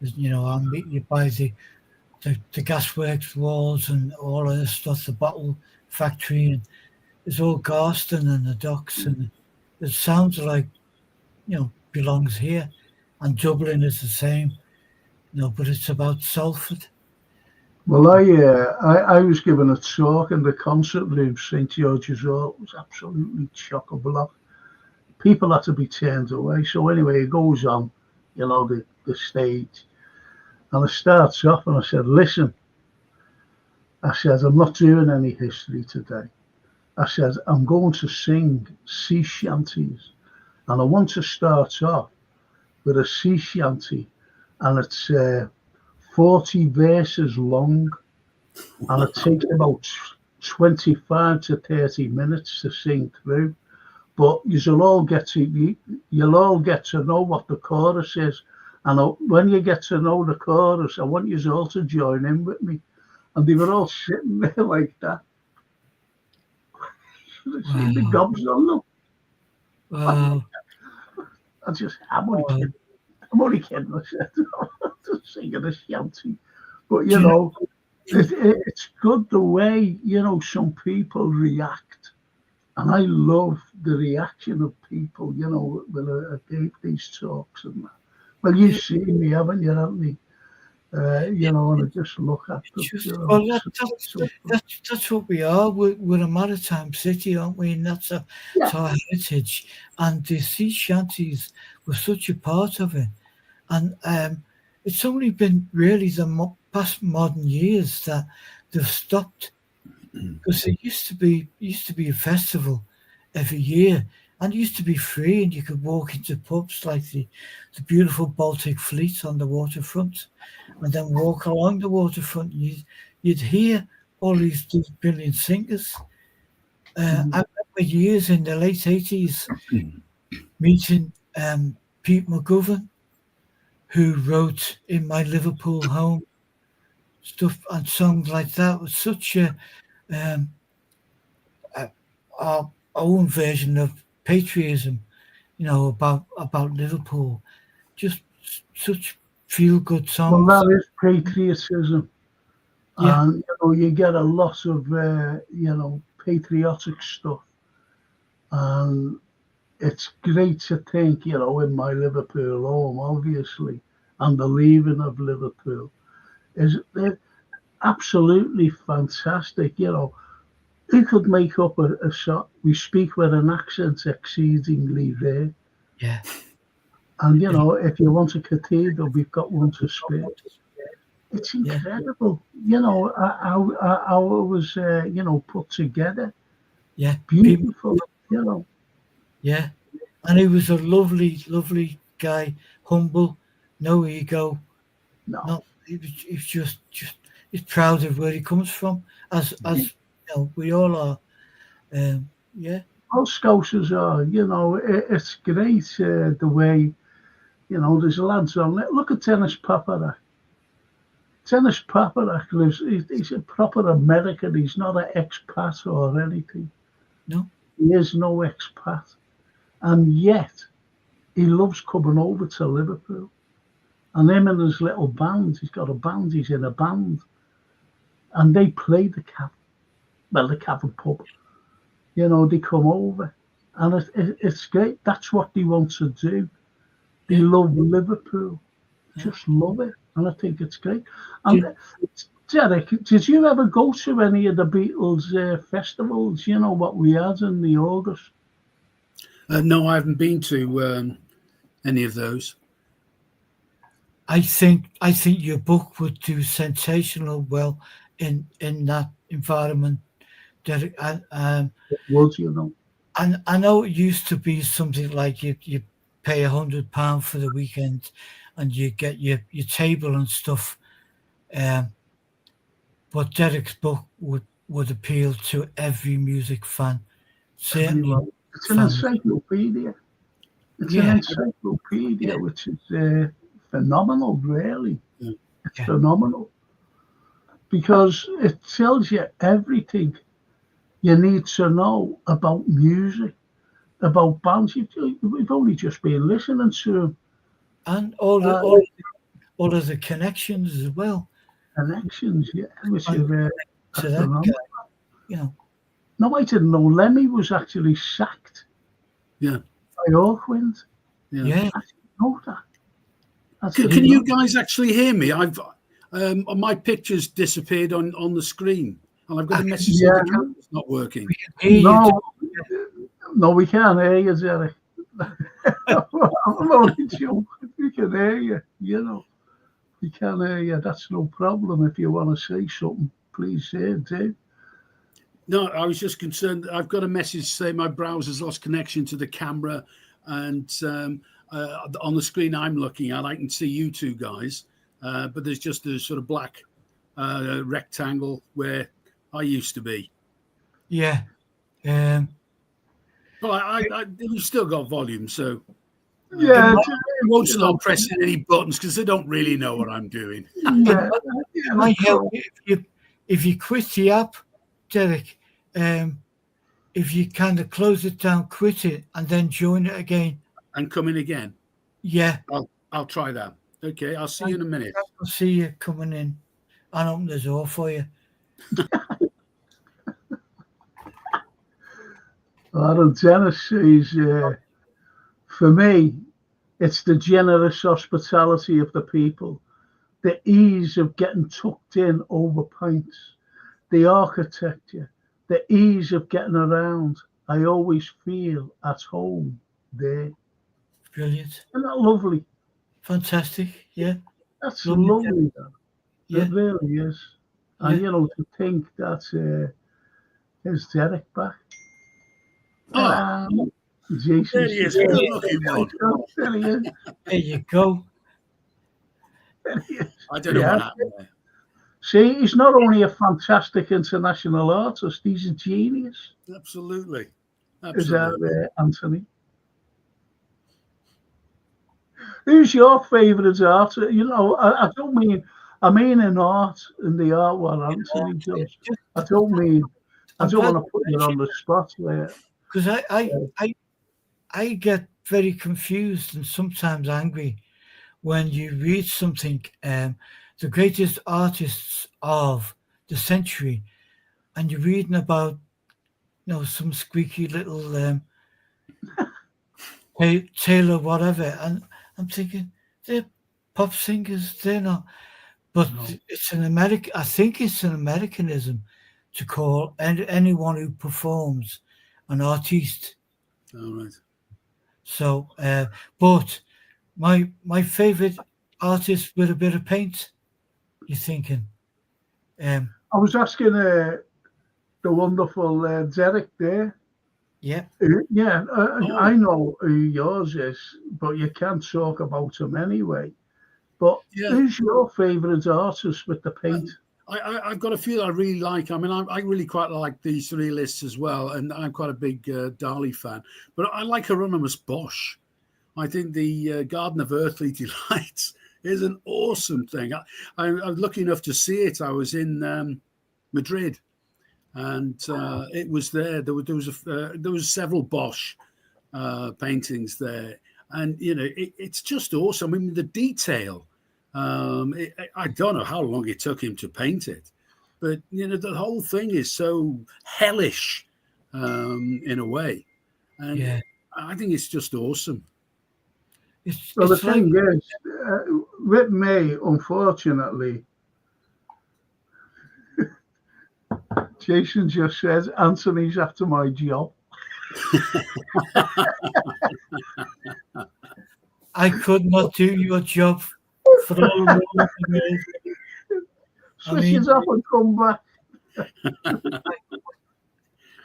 Speaker 4: is, I'll meet you by the gasworks walls and all of this stuff, the bottle factory, and it's all Garston and the docks, and it sounds like, belongs here. And Dublin is the same, but it's about Salford.
Speaker 3: Well, I was given a talk in the concert room, St George's Hall. It was absolutely chock-a-block. People had to be turned away. So anyway, it goes on, the stage. And it starts off and I said, listen, I said, I'm not doing any history today. I said, I'm going to sing sea shanties. And I want to start off with a sea shanty. And it's 40 verses long. And it takes about 25 to 30 minutes to sing through. But you'll all get to know what the chorus is. And when you get to know the chorus, I want you all to join in with me. And they were all sitting there like that. See the gobs on them.
Speaker 4: Wow.
Speaker 3: I'm only kidding. I said, I'm just singing a shanty. But, it's good the way, some people react. And I love the reaction of people, when I gave these talks and that. Well, you've seen me, haven't you, Anthony? And I just look at them.
Speaker 4: Well, that's what we are. We're a maritime city, aren't we? And that's our heritage. And the sea shanties were such a part of it. And it's only been really the past modern years that they've stopped. Because there used to be a festival every year, and it used to be free, and you could walk into pubs like the beautiful Baltic Fleet on the waterfront, and then walk along the waterfront. And you'd hear all these brilliant singers. I remember years in the late 80s meeting Pete McGovern, who wrote "In My Liverpool Home" stuff and songs like that. It was such our own version of patriotism, about Liverpool. Just such feel-good songs.
Speaker 3: Well, that is patriotism.
Speaker 4: Yeah.
Speaker 3: And, you get a lot of, patriotic stuff. And it's great to think, in my Liverpool home, obviously, and the leaving of Liverpool is absolutely fantastic, Who could make up a song? We speak with an accent exceedingly rare.
Speaker 4: Yeah.
Speaker 3: And, if you want a cathedral, we've got one to spare. It's incredible, how it was, put together.
Speaker 4: Yeah.
Speaker 3: Beautiful,
Speaker 4: Yeah. And he was a lovely, lovely guy, humble, no ego.
Speaker 3: No.
Speaker 4: He's just he's proud of where he comes from, as we all are.
Speaker 3: All Scousers are, it's great the way, there's lads on it. Look at Dennis Paparak. Dennis Paparak he's a proper American. He's not an expat or anything.
Speaker 4: No.
Speaker 3: He is no expat. And yet, he loves coming over to Liverpool. And him and his little band, he's got a band, he's in a band. And they play the Cavern pub. They come over. And it's great. That's what they want to do. They love Liverpool. Just love it. And I think it's great. And Derek, did you ever go to any of the Beatles festivals, what we had in the August?
Speaker 2: No, I haven't been to any of those.
Speaker 4: I think your book would do sensational well in that environment. Derek,
Speaker 3: It would,
Speaker 4: And I know it used to be something like you pay £100 for the weekend, and you get your table and stuff. But Derek's book would appeal to every music fan. Certainly,
Speaker 3: it's an encyclopedia. It's an encyclopedia, which is phenomenal, really. Yeah. It's phenomenal. Because it tells you everything you need to know about music, about bands. We've only just been listening to them.
Speaker 4: And all of the connections as well.
Speaker 3: Connections, yeah. Which
Speaker 4: to that guy,
Speaker 3: No, I didn't know Lemmy was actually sacked.
Speaker 2: Yeah.
Speaker 3: By Hawkwind.
Speaker 4: Yeah.
Speaker 3: I didn't know that.
Speaker 2: Can you guys actually hear me? My picture's disappeared on the screen, and I've got a message
Speaker 3: Yeah.
Speaker 2: saying the camera's not working.
Speaker 3: No, no, we can't hear you, Derek. I'm only joking. We can hear you, you know. We can hear you. That's no problem. If you want to say something, please say it, Dave.
Speaker 2: No, I was just concerned. I've got a message saying my browser's lost connection to the camera, and on the screen I'm looking at, I can see you two guys, but there's just a sort of black rectangle where I used to be.
Speaker 4: Yeah.
Speaker 2: But you've still got volume, so
Speaker 3: Yeah,
Speaker 2: I won't start pressing any buttons because they don't really know what I'm doing.
Speaker 3: yeah.
Speaker 4: It might help if you quit the app, Derek. If you kind of close it down, quit it, and then join it again.
Speaker 2: And come in again.
Speaker 4: Yeah.
Speaker 2: I'll try that. Okay, I'll see you in a minute.
Speaker 4: I'll see you coming in. I'll open the door for you.
Speaker 3: Aaron Dennis says, for me, it's the generous hospitality of the people, the ease of getting tucked in over pints, the architecture, the ease of getting around. I always feel at home there.
Speaker 4: Brilliant.
Speaker 3: Isn't that lovely?
Speaker 4: Fantastic. Yeah.
Speaker 3: That's
Speaker 4: Lovely.
Speaker 3: lovely.
Speaker 4: Yeah.
Speaker 3: It really is. And,
Speaker 4: Yeah.
Speaker 3: you know, to think that is Derek back.
Speaker 2: Oh,
Speaker 3: Jesus.
Speaker 2: there he is. Good looking one.
Speaker 3: There he is.
Speaker 4: There you go.
Speaker 3: There he is.
Speaker 2: I don't know what happened there.
Speaker 3: See, he's not only a fantastic international artist, he's a genius.
Speaker 2: Absolutely.
Speaker 3: Is that Anthony? Who's your favourite artist? You know, I don't mean, I mean in art, in the art what Anthony does. I don't mean, I don't want to put you on the spot there.
Speaker 4: Because I get very confused and sometimes angry when you read something, the greatest artists of the century, and you're reading about, you know, some squeaky little Taylor whatever, and I'm thinking they're pop singers, they're not. But it's an American. I think it's an Americanism to call anyone who performs an artiste.
Speaker 2: All right.
Speaker 4: So, but my favorite artist with a bit of paint. You're thinking?
Speaker 3: I was asking the wonderful Derek there.
Speaker 4: Yeah.
Speaker 3: Yeah, I know who yours is, but you can't talk about him anyway. But who's your favourite artist with the paint?
Speaker 2: I've got a few that I really like. I mean, I really quite like the surrealists as well, and I'm quite a big Dali fan. But I like Hieronymus Bosch. I think the Garden of Earthly Delights is an awesome thing. I was lucky enough to see it. I was in Madrid, and it was there. There was several Bosch paintings there, and you know, it's just awesome. I mean, the detail. I don't know how long it took him to paint it, but you know, the whole thing is so hellish in a way, and I think it's just awesome.
Speaker 3: Well, the thing is, with me, unfortunately, Jason just says Anthony's after my job.
Speaker 4: I could not do your job for all the world.
Speaker 3: Switch it off and come back.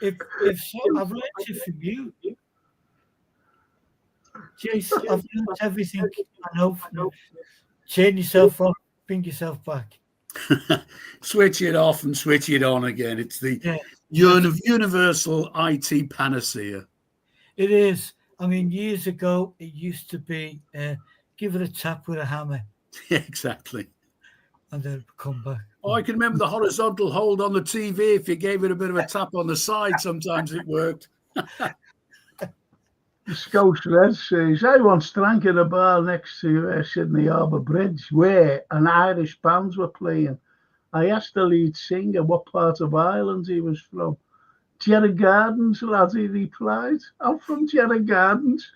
Speaker 4: If so, I've learned it from you. Jason, I've learned everything I know from you. Turn yourself off, bring yourself back.
Speaker 2: Switch it off and switch it on again. It's the universal IT panacea.
Speaker 4: It is. I mean, years ago, it used to be give it a tap with a hammer.
Speaker 2: Yeah, exactly.
Speaker 4: And then come back.
Speaker 2: Oh, I can remember the horizontal hold on the TV. If you gave it a bit of a tap on the side, sometimes it worked.
Speaker 3: The Scouse Red says, I once drank at a bar next to Sydney Harbour Bridge where an Irish band were playing. I asked the lead singer what part of Ireland he was from. Jerry Gardens, lad, he replied. I'm from Jerry Gardens.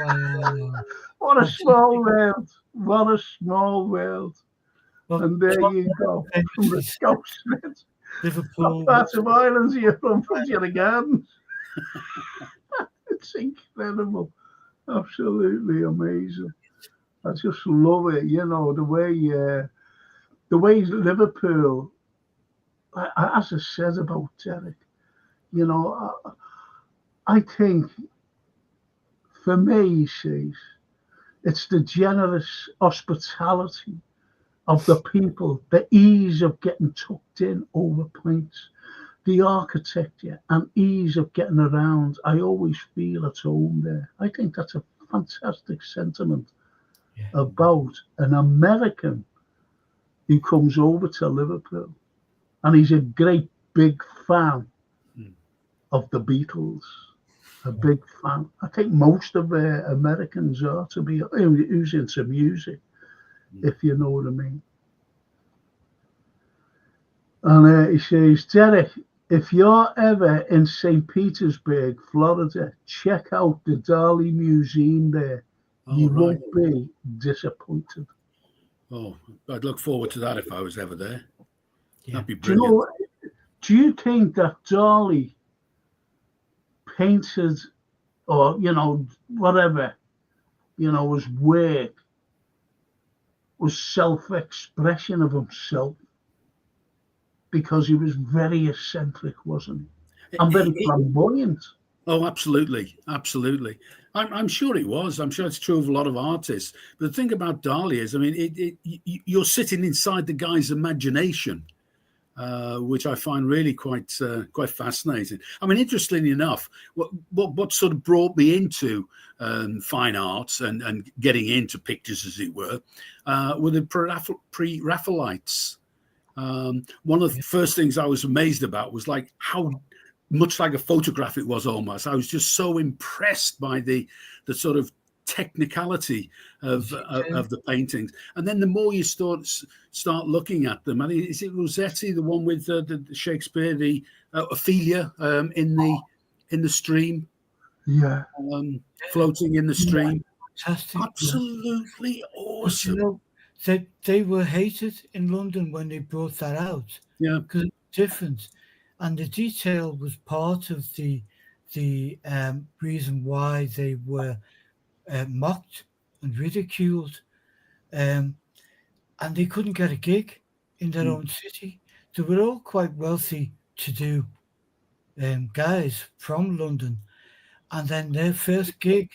Speaker 4: Wow.
Speaker 3: What a small world. What a small world.
Speaker 4: Well,
Speaker 3: And there you go, from the Scouse Smiths.
Speaker 4: Liverpool.
Speaker 3: What part of Ireland are you from the Gardens? It's incredible. Absolutely amazing. I just love it, the way Liverpool, as I said about Derek, I think for me, he says, it's the generous hospitality of the people, the ease of getting tucked in over pints, the architecture and ease of getting around. I always feel at home there. I think that's a fantastic sentiment about an American who comes over to Liverpool, and he's a great big fan of the Beatles. A big fan. I think most of Americans are, to be who's into music, if you know what I mean. And he says, Derek, if you're ever in St. Petersburg, Florida, check out the Dali Museum there. You won't be disappointed.
Speaker 2: Oh, I'd look forward to that if I was ever there.
Speaker 4: Yeah.
Speaker 2: That'd be brilliant.
Speaker 3: Do you think that Dali painted, or whatever, his work was self-expression of himself, because he was very eccentric, wasn't he? And very flamboyant.
Speaker 2: Oh, absolutely, absolutely. I'm sure it was. I'm sure it's true of a lot of artists. But the thing about Dali is, I mean, you're sitting inside the guy's imagination, which I find really quite fascinating. I mean, interestingly enough, what sort of brought me into fine arts and getting into pictures, as it were the pre-Raphaelites. One of the first things I was amazed about was like how much like a photograph it was almost. I was just so impressed by the sort of technicality of the paintings. And then the more you start looking at them, I mean, is it Rossetti, the one with the Shakespeare, the Ophelia in the stream?
Speaker 3: Yeah.
Speaker 2: Floating in the stream.
Speaker 4: Fantastic.
Speaker 2: Absolutely awesome.
Speaker 4: They were hated in London when they brought that out.
Speaker 2: Yeah.
Speaker 4: Because it's different. And the detail was part of the reason why they were mocked and ridiculed. And they couldn't get a gig in their own city. They were all quite wealthy to do guys from London. And then their first gig,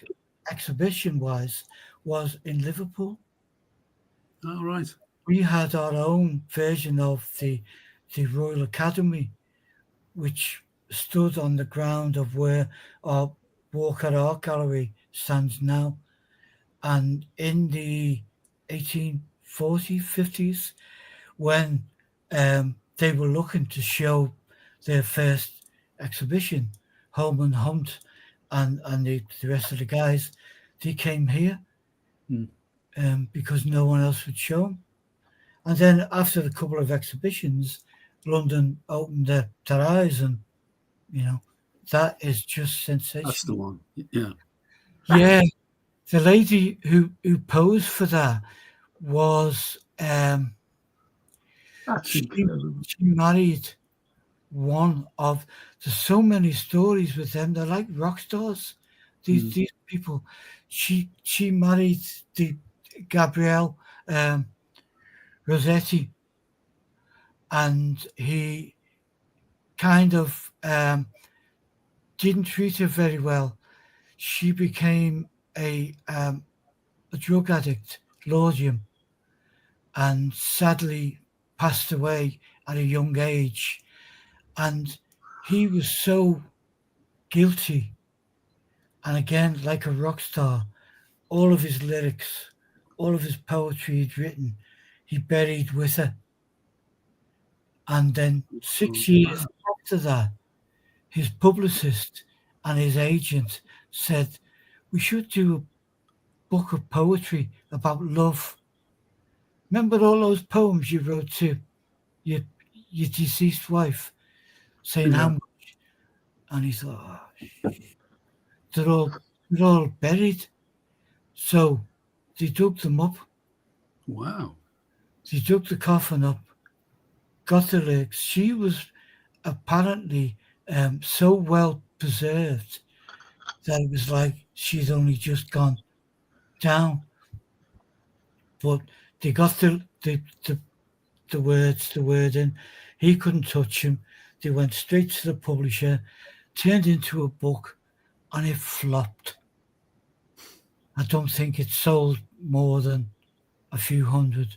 Speaker 4: exhibition-wise, was in Liverpool.
Speaker 2: Oh, right.
Speaker 4: We had our own version of the Royal Academy, which stood on the ground of where our Walker Art Gallery stands now. And in the 1840s, 50s, when they were looking to show their first exhibition, Holman Hunt and the rest of the guys, they came here because no one else would show them. And then after a couple of exhibitions, London opened their eyes, and that is just sensational.
Speaker 2: That's the one. Yeah.
Speaker 4: Yeah. The lady who posed for that was she married one of, there's so many stories with them. They're like rock stars. These people. She married the Gabrielle Rossetti, and he kind of didn't treat her very well. She became a drug addict, laudanum, and sadly passed away at a young age. And he was so guilty. And again, like a rock star, all of his lyrics, all of his poetry he'd written, he buried with her. And then 6 years after that, his publicist and his agent said, we should do a book of poetry about love. Remember all those poems you wrote to your deceased wife, saying how much? And he thought, they're all buried. So they dug them up.
Speaker 2: Wow.
Speaker 4: They dug the coffin up, got the legs. She was apparently so well preserved that it was like she'd only just gone down. But they got the word in. He couldn't touch him. They went straight to the publisher, turned into a book, and it flopped. I don't think it sold more than a few hundred.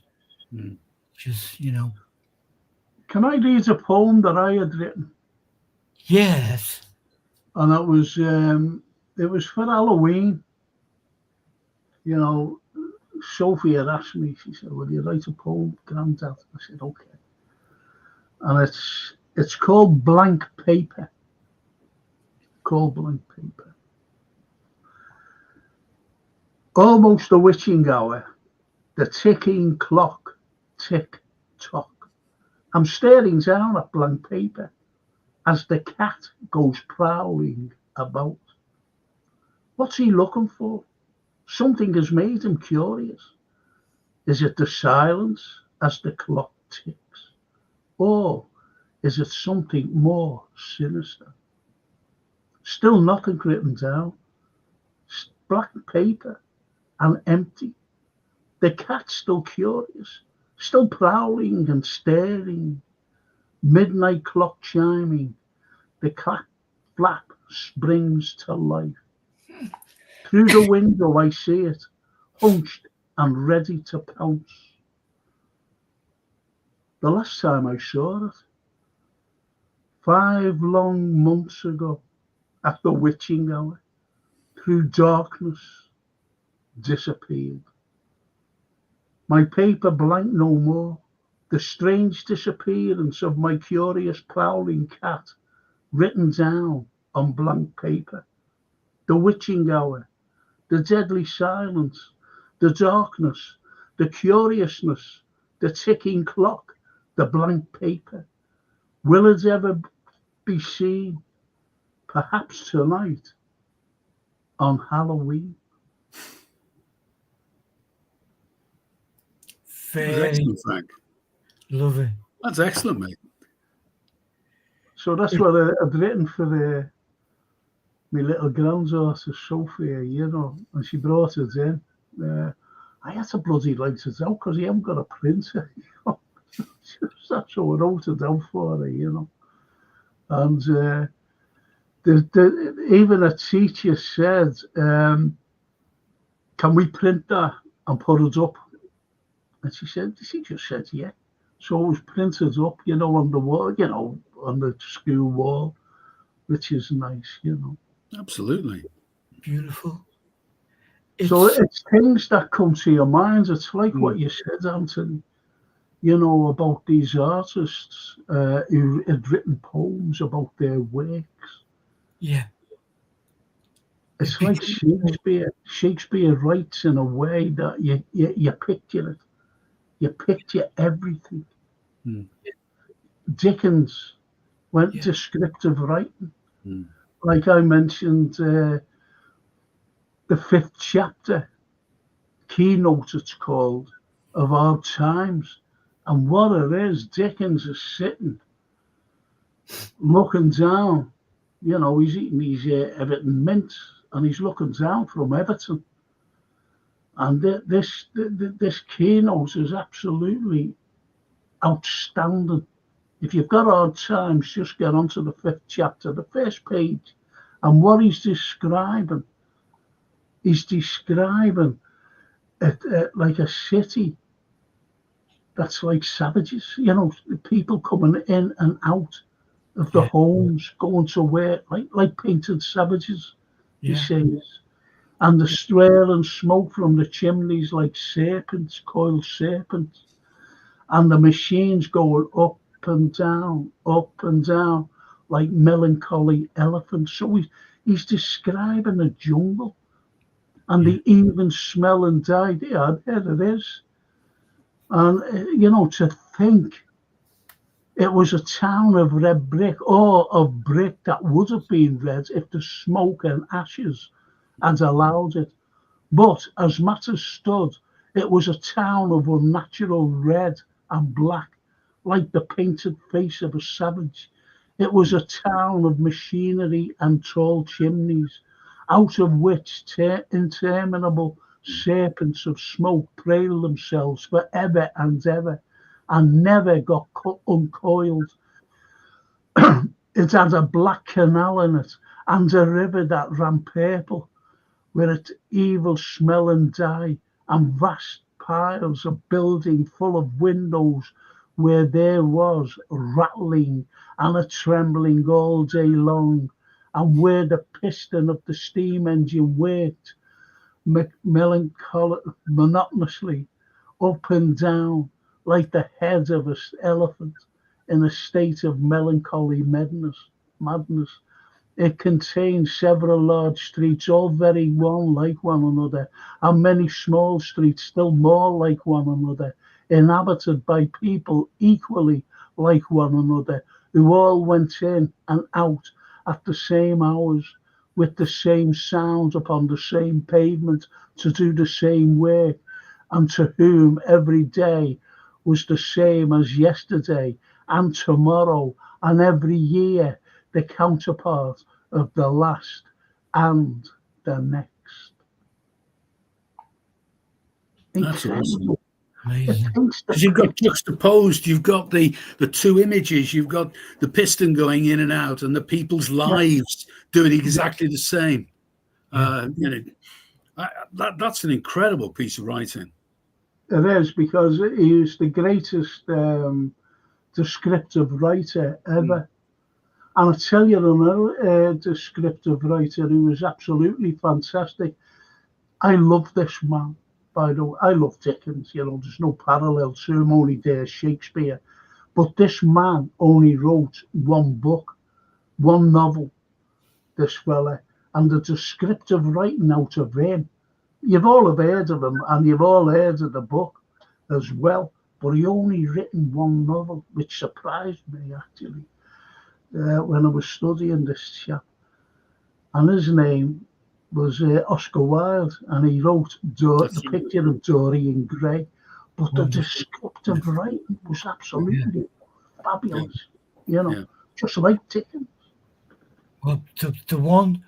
Speaker 4: Just,
Speaker 3: Can I read a poem that I had written?
Speaker 4: Yes.
Speaker 3: And it was for Halloween. Sophie had asked me, she said, will you write a poem, Grandad? I said, okay. And it's called Blank Paper. Almost the witching hour, the ticking clock, tick tock. I'm staring down at blank paper as the cat goes prowling about. What's he looking for? Something has made him curious. Is it the silence as the clock ticks? Or is it something more sinister? Still nothing written down. Black paper and empty. The cat's still curious, still prowling and staring. Midnight clock chiming. The cat flap springs to life. Through the window I see it, hunched and ready to pounce. The last time I saw it, 5 long months ago, at the witching hour, through darkness, disappeared. My paper blank no more, the strange disappearance of my curious prowling cat, written down on blank paper. The witching hour, the deadly silence, the darkness, the curiousness, the ticking clock, the blank paper. Will it ever be seen? Perhaps tonight on Halloween.
Speaker 4: Very
Speaker 2: Excellent, Frank.
Speaker 4: lovely.
Speaker 2: That's excellent, mate.
Speaker 3: So that's what I've written for my little granddaughter, Sophia, and she brought it in. I had to bloody write it out because he hadn't got a printer. That's what I wrote it down for her, And even a teacher said, can we print that and put it up? And she just said, yeah. So it was printed up, on the wall, on the school wall, which is nice,
Speaker 2: Absolutely.
Speaker 4: Beautiful.
Speaker 3: So it's things that come to your mind. It's like what you said, Anthony, about these artists who had written poems about their works.
Speaker 4: Yeah.
Speaker 3: It's like Shakespeare. Shakespeare writes in a way that you picture it. You picture everything. Dickens went descriptive writing. Like I mentioned, the 5th chapter, keynote it's called, of Our Times. And what it is, Dickens is sitting, looking down. He's eating his Everton mint, and he's looking down from Everton. And this keynote is absolutely outstanding. If you've got Hard Times, just get onto the 5th chapter, the first page. And what he's describing it like a city that's like savages, people coming in and out of the homes, going to work, like painted savages, he says. And the trail and smoke from the chimneys like serpents, coiled serpents. And the machines going up and down, like melancholy elephants. So he's describing a jungle. And the even smell and dye, there it is. And, to think it was a town of red brick, or of brick that would have been red if the smoke and ashes had allowed it. But as matters stood, It was a town of unnatural red and black, like the painted face of a savage. It was a town of machinery and tall chimneys, out of which interminable serpents of smoke trailed themselves for ever and ever, and never got uncoiled. It had a black canal in it, and a river that ran purple with its evil smell and dye, and vast piles of building full of windows where there was rattling and a trembling all day long, and where the piston of the steam engine worked monotonously up and down like the head of an elephant in a state of melancholy madness. It contained several large streets, all very one like one another, and many small streets still more like one another, inhabited by people equally like one another, who all went in and out at the same hours, with the same sounds upon the same pavement to do the same work, and to whom every day was the same as yesterday and tomorrow, and every year the counterpart of the last and the next.
Speaker 2: That's awesome.
Speaker 4: Amazing.
Speaker 2: Because you've got juxtaposed, you've got the two images, you've got the piston going in and out, and the people's lives doing exactly the same. That's an incredible piece of writing.
Speaker 3: It is, because he is the greatest descriptive writer ever. And I tell you another descriptive writer who was absolutely fantastic. I love this man, by the way. I love Dickens, there's no parallel to him, only there's Shakespeare. But this man only wrote one book, one novel, this fella. And the descriptive writing out of him, you've all have heard of him, and you've all heard of the book as well. But he only written one novel, which surprised me, actually. When I was studying this chap, and his name was Oscar Wilde, and he wrote the picture of Dorian Gray, but the descriptive writing was absolutely fabulous, just like Dickens.
Speaker 4: Well, the one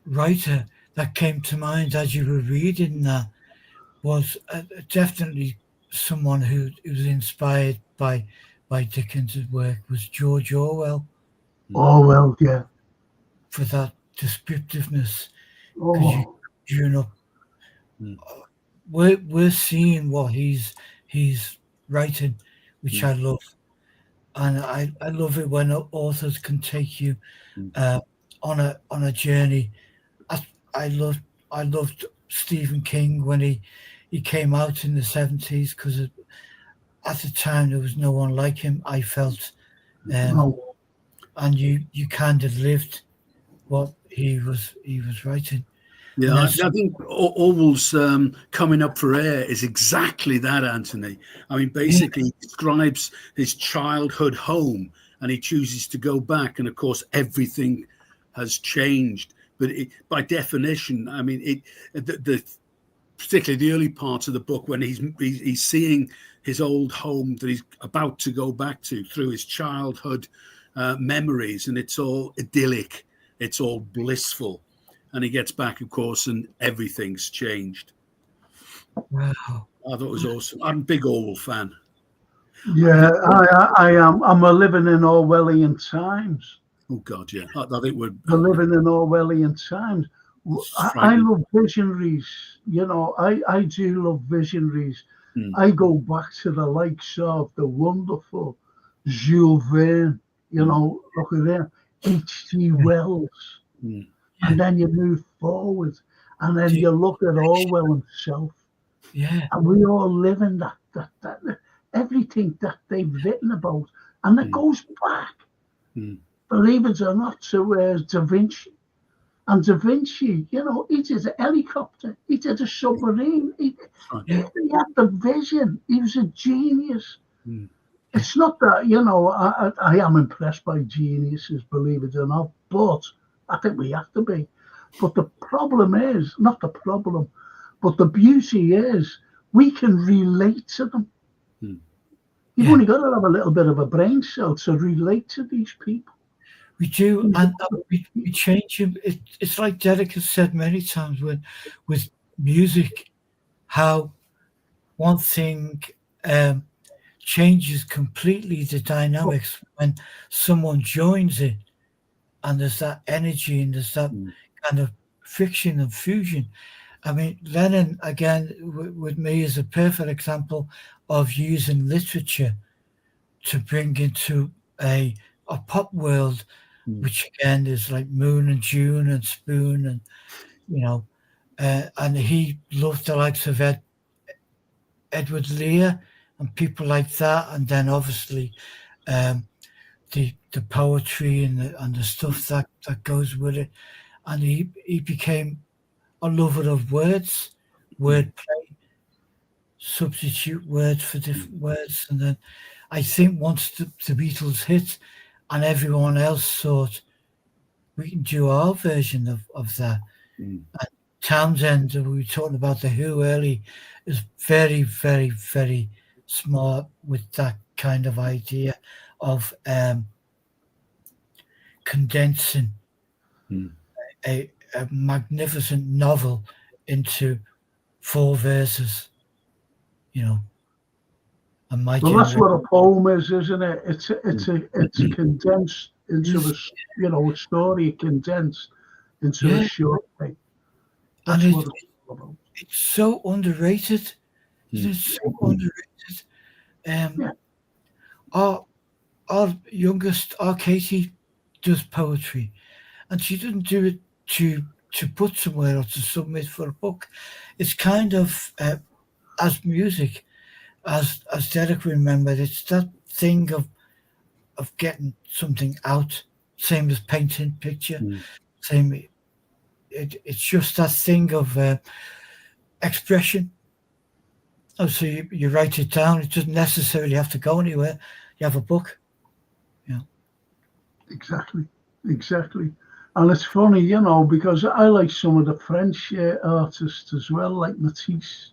Speaker 4: writer that came to mind as you were reading that was definitely someone who was inspired by Dickens' work, was George Orwell.
Speaker 3: Orwell, yeah.
Speaker 4: For that descriptiveness.
Speaker 3: Oh.
Speaker 4: We're seeing what he's writing, which I love. And I love it when authors can take you on a journey. I loved Stephen King when he came out in the 70s, because at the time there was no one like him, I felt. And you kind of lived what he was writing.
Speaker 2: Yeah, I think Orwell's Coming Up for Air is exactly that, Anthony. I mean, basically, he describes his childhood home, and he chooses to go back, and of course, everything has changed. But by definition, I mean, particularly the early parts of the book, when he's seeing his old home that he's about to go back to through his childhood memories, and it's all idyllic, it's all blissful. And he gets back, of course, and everything's changed.
Speaker 4: Wow.
Speaker 2: I thought it was awesome. I'm a big Orwell fan.
Speaker 3: Yeah, I am. I'm a living in Orwellian times.
Speaker 2: Oh, God, yeah. I think we're
Speaker 3: living in Orwellian times. I love visionaries. I do love visionaries. I go back to the likes of the wonderful Jules Verne, look at that, H.G. Wells. And then you move forward, and then you look at Orwell himself.
Speaker 4: Yeah.
Speaker 3: And we all live in that everything that they've written about. And it goes back, believe it or not, to Da Vinci. And Da Vinci, he did a helicopter, he did a submarine, he had the vision, he was a genius. It's not that, I am impressed by geniuses, believe it or not, but I think we have to be. But the problem is, not the problem, But the beauty is we can relate to them. You've only got to have a little bit of a brain cell to relate to these people.
Speaker 4: We do, and we change them. It's like Derek has said many times with music, how one thing changes completely the dynamics when someone joins it, and there's that energy and there's that kind of friction and fusion. I mean, Lennon, again, with me, is a perfect example of using literature to bring into a pop world, which again is like Moon and June and Spoon, and and he loved the likes of Edward Lear and people like that, and then obviously the poetry and the stuff that goes with it, and he became a lover of words, wordplay, substitute words for different words, and then I think once the Beatles hit, and everyone else thought we can do our version of that. And Townsend, we were talking about the Who early, is very, very, very smart with that kind of idea of condensing a magnificent novel into 4 verses, And
Speaker 3: well, that's what a poem is, isn't it? It's condensed into a story condensed into a short thing. That's what it's all about.
Speaker 4: It's so underrated. It's so underrated. Our youngest, our Katie, does poetry, and she doesn't do it to put somewhere or to submit for a book. It's kind of as music, as Derek remembered, it's that thing of getting something out, same as painting picture, same. It's just that thing of expression. Oh, so you write it down. It doesn't necessarily have to go anywhere. You have a book.
Speaker 3: Exactly. And it's funny, because I like some of the French artists as well, like Matisse.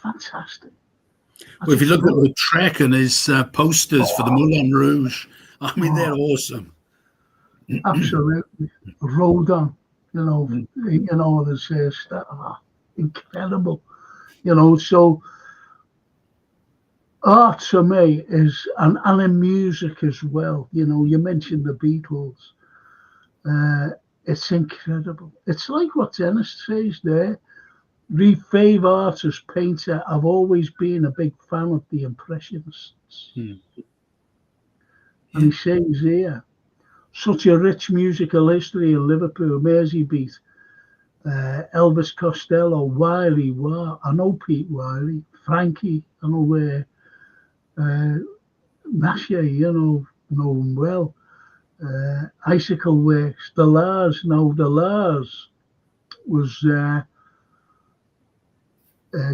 Speaker 3: Fantastic.
Speaker 2: Well, if you look at Lautrec and his posters for the Moulin Rouge, I mean, they're awesome.
Speaker 3: Absolutely. Rodin, there's incredible, so art to me is, and in music as well, you mentioned the Beatles, it's incredible. It's like what Dennis says there. Fave artist, painter, I've always been a big fan of the Impressionists. And he says here, such a rich musical history in Liverpool, Merseybeat, Elvis Costello, Wiley, I know Pete Wiley, Frankie, I know where, Nasha, know him well, Icicle Works, the Lars was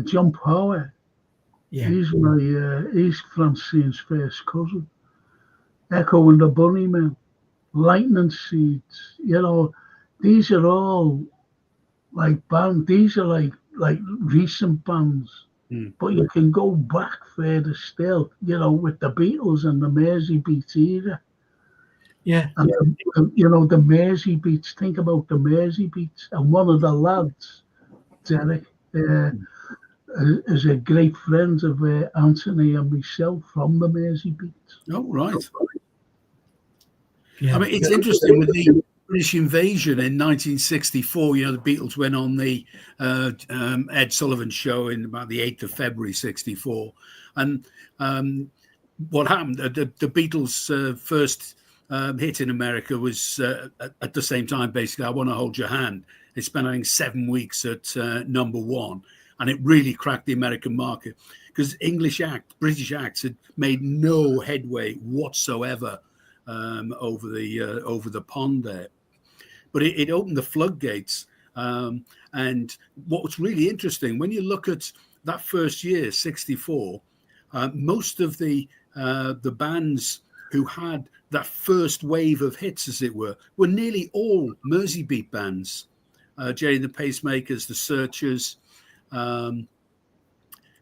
Speaker 3: John Power. He's Francine's first cousin. Echo and the Bunnymen, Lightning Seeds, these are all like bands. These are like recent bands, but you can go back further still, with the Beatles and the Merseybeat era. And the Merseybeats. Think about the Merseybeats, and one of the lads, Derek, is a great friend of Anthony and myself from the Merseybeats.
Speaker 2: Oh, right. I mean, it's interesting with the British invasion in 1964. The Beatles went on the Ed Sullivan show in about the 8th of February, 64. And what happened, the Beatles' first hit in America was at the same time, basically, I Want to Hold Your Hand. It spent, I think, 7 weeks at #1. And it really cracked the American market because British acts had made no headway whatsoever over the pond there. But it opened the floodgates. And what was really interesting, when you look at that first year, 64, most of the bands who had that first wave of hits, as it were nearly all Merseybeat bands. Jerry and the Pacemakers, the Searchers, and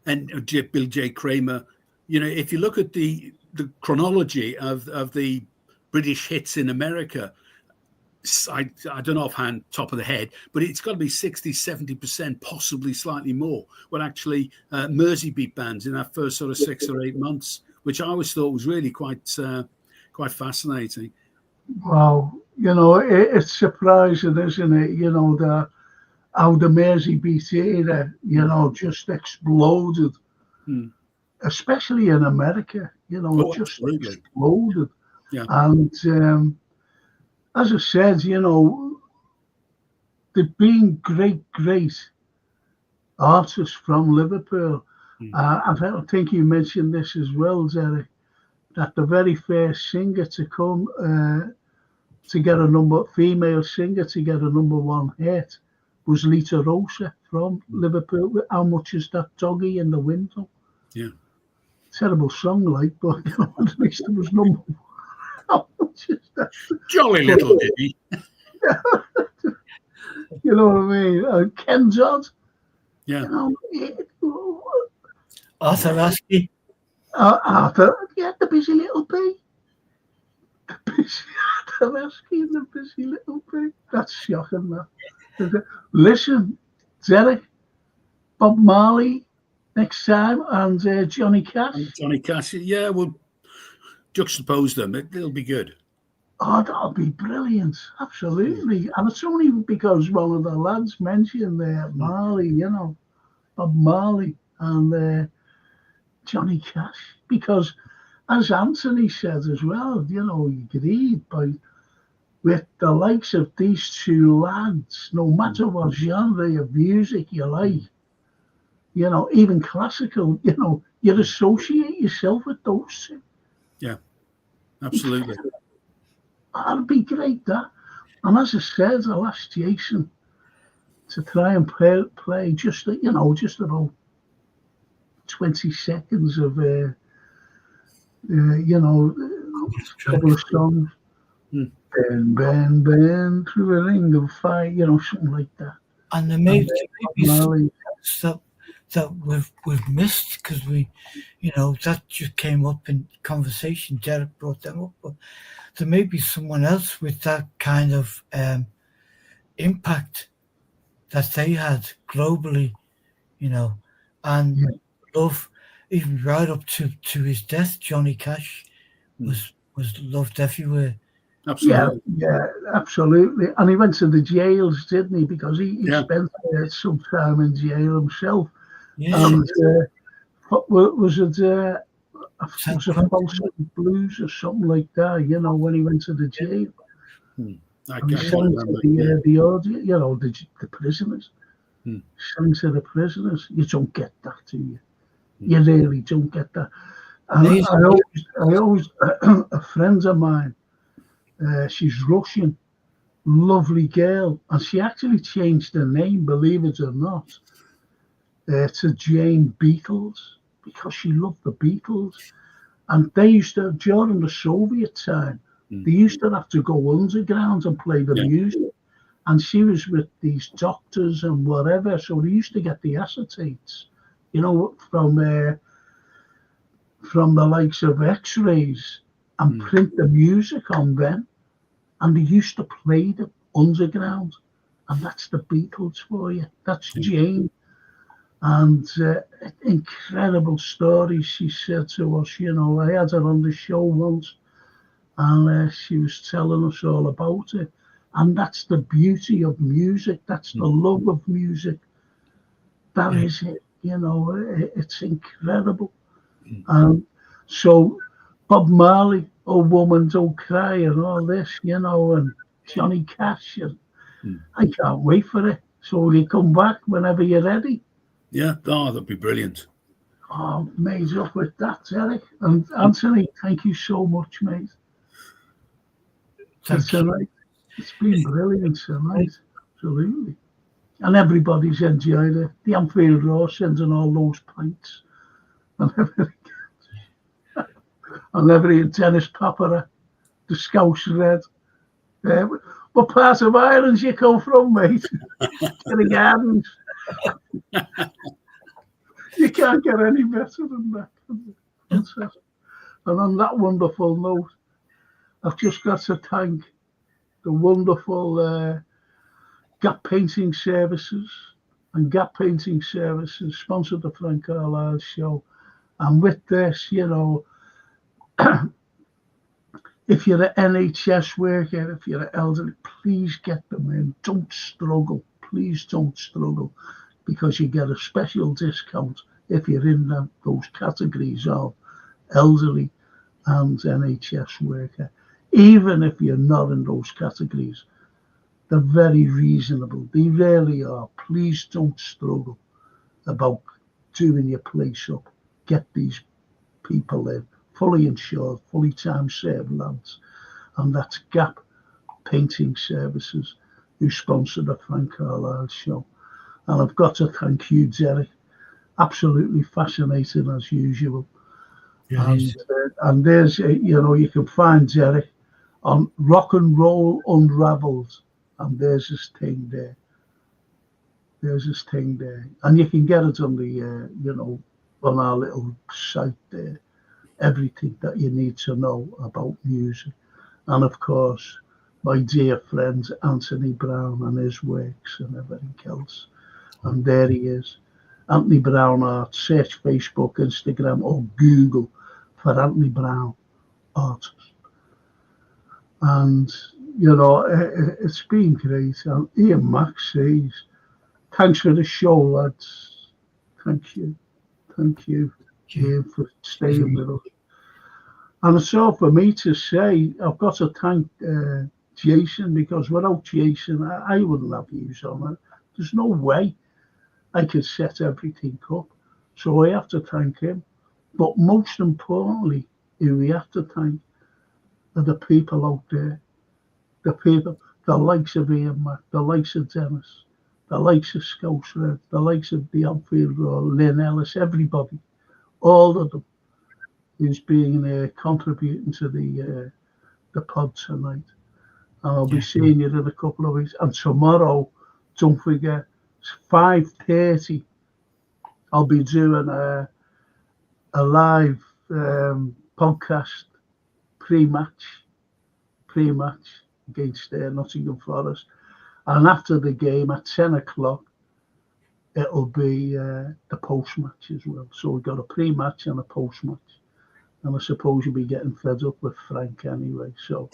Speaker 2: Bill J. Kramer. You know, if you look at the chronology of the British hits in America, I don't know offhand, top of the head, but it's got to be 60, 70%, possibly slightly more. Well, actually, Mersey beat bands in that first sort of 6 or 8 months, which I always thought was really quite fascinating.
Speaker 3: Wow, you know, it's surprising, isn't it? You know, how the Mersey beat era, you know, just exploded, especially in America. You know, just exploded.
Speaker 2: Yeah.
Speaker 3: And as I said, you know, they've been great artists from Liverpool. I think you mentioned this as well, Derek, that the very first singer to come to get female singer to get a #1 hit was Lita Rosa from Liverpool. How much is that doggy in the window?
Speaker 2: Yeah.
Speaker 3: Terrible song, like, but you know, at least it was #1. How much is that?
Speaker 2: Jolly little ditty.
Speaker 3: You know what I mean? Ken Dodd.
Speaker 2: Yeah.
Speaker 3: You know,
Speaker 4: Arthur Askey.
Speaker 3: Arthur, yeah, the busy little bee. Arthur Askey and the busy little bee. That's shocking, that. Listen, Derek, Bob Marley next time, and Johnny Cash.
Speaker 2: Johnny Cash, yeah, we'll juxtapose them. It'll be good.
Speaker 3: Oh, that'll be brilliant. Absolutely. And it's only because one of the lads mentioned Marley, you know, Bob Marley and Johnny Cash. Because, as Anthony said as well, you know, he agreed with the likes of these two lads, no matter what genre of music you like, you know, even classical, you know, you associate yourself with those two.
Speaker 2: Yeah, absolutely.
Speaker 3: That'd be great, that. And as I said, I asked Jason to try and play just, you know, just about 20 seconds of, you know, a couple of songs. Bend, bend, bend through a ring of fire, you know, something like that.
Speaker 4: And there may be something that we've missed because you know, that just came up in conversation. Derek brought them up, but there may be someone else with that kind of impact that they had globally, you know, and love, even right up to his death. Johnny Cash was loved everywhere.
Speaker 2: Absolutely.
Speaker 3: Yeah, absolutely. And he went to the jails, didn't he? Because he spent some time in jail himself.
Speaker 4: Yeah.
Speaker 3: And was it Folsom Blues or something like that, you know, when he went to the jail? And he sang to the audience, you know, the prisoners. Sang to the prisoners. You don't get that, do you? You really don't get that. And I always a friend of mine, she's Russian, lovely girl, and she actually changed her name, believe it or not, to Jane Beatles, because she loved the Beatles. And they used to, during the Soviet time, they used to have to go underground and play the music. And she was with these doctors and whatever, so they used to get the acetates, you know, from the likes of X-rays and print the music on them. And they used to play them underground. And that's the Beatles for you. That's Jane. And incredible stories she said to us. You know, I had her on the show once, and she was telling us all about it. And that's the beauty of music. That's the love of music. That is it. You know, it's incredible. So Bob Marley, Oh Woman Don't Cry, and all this, you know, and Johnny Cash. And I can't wait for it. So you come back whenever you're ready.
Speaker 2: Yeah, that'd be brilliant.
Speaker 3: Oh, made up with that, Derek. And Anthony, thank you so much, mate.
Speaker 4: Thank you.
Speaker 3: It's been brilliant tonight, absolutely. And everybody's enjoyed it. The Anfield Raw sending all those pints and everything. And every Dennis Papera, the Scouse Red. What part of Ireland you come from, mate? To the gardens. You can't get any better than that. That's it. And on that wonderful note, I've just got to thank the wonderful Gap Painting Services. And Gap Painting Services sponsored the Frank Carlyle Show. And with this, you know, if you're an NHS worker, if you're an elderly, please get them in. Don't struggle. Please don't struggle, because you get a special discount if you're in those categories of elderly and NHS worker. Even if you're not in those categories, they're very reasonable. They really are. Please don't struggle about doing your place up. Get these people in, fully insured, fully time-served lads. And that's Gap Painting Services, who sponsor the Frank Carlyle Show. And I've got to thank you, Derek. Absolutely fascinating as usual.
Speaker 2: Yeah,
Speaker 3: And there's, you know, you can find Derek on Rock and Roll Unraveled, and there's his thing there. There's his thing there. And you can get it on the, you know, on our little site there. Everything that you need to know about music. And of course, my dear friend Anthony Brown and his works and everything else. And there he is. Anthony Brown Art. Search Facebook, Instagram, or Google for Anthony Brown Artist. And, you know, it's been great. And Ian Max says, thanks for the show, lads. Thank you. Thank you, Ian, for staying with us. And it's all for me to say. I've got to thank Jason, because without Jason, I wouldn't have views on it. There's no way I could set everything up. So I have to thank him. But most importantly, who we have to thank are the people out there. The people, the likes of Ian Mac, the likes of Dennis, the likes of Scouse Red, the likes of the outfield or Lynn Ellis, everybody, all of them, who's been contributing to the pod tonight. And I'll be seeing you in a couple of weeks. And tomorrow, don't forget, it's 5:30. I'll be doing a live podcast pre-match against Nottingham Forest. And after the game at 10 o'clock, it'll be the post-match as well. So we've got a pre-match and a post-match. And I suppose you'll be getting fed up with Frank anyway. So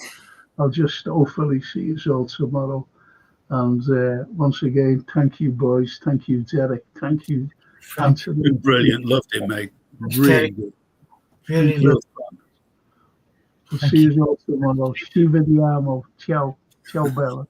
Speaker 3: I'll just hopefully see you all tomorrow. And once again, thank you, boys. Thank you, Derek. Thank you, Anthony.
Speaker 2: Brilliant. Loved it, mate. Really good.
Speaker 4: Really good.
Speaker 3: We'll see you all tomorrow. Ci vediamo. Ciao. Ciao, Bella.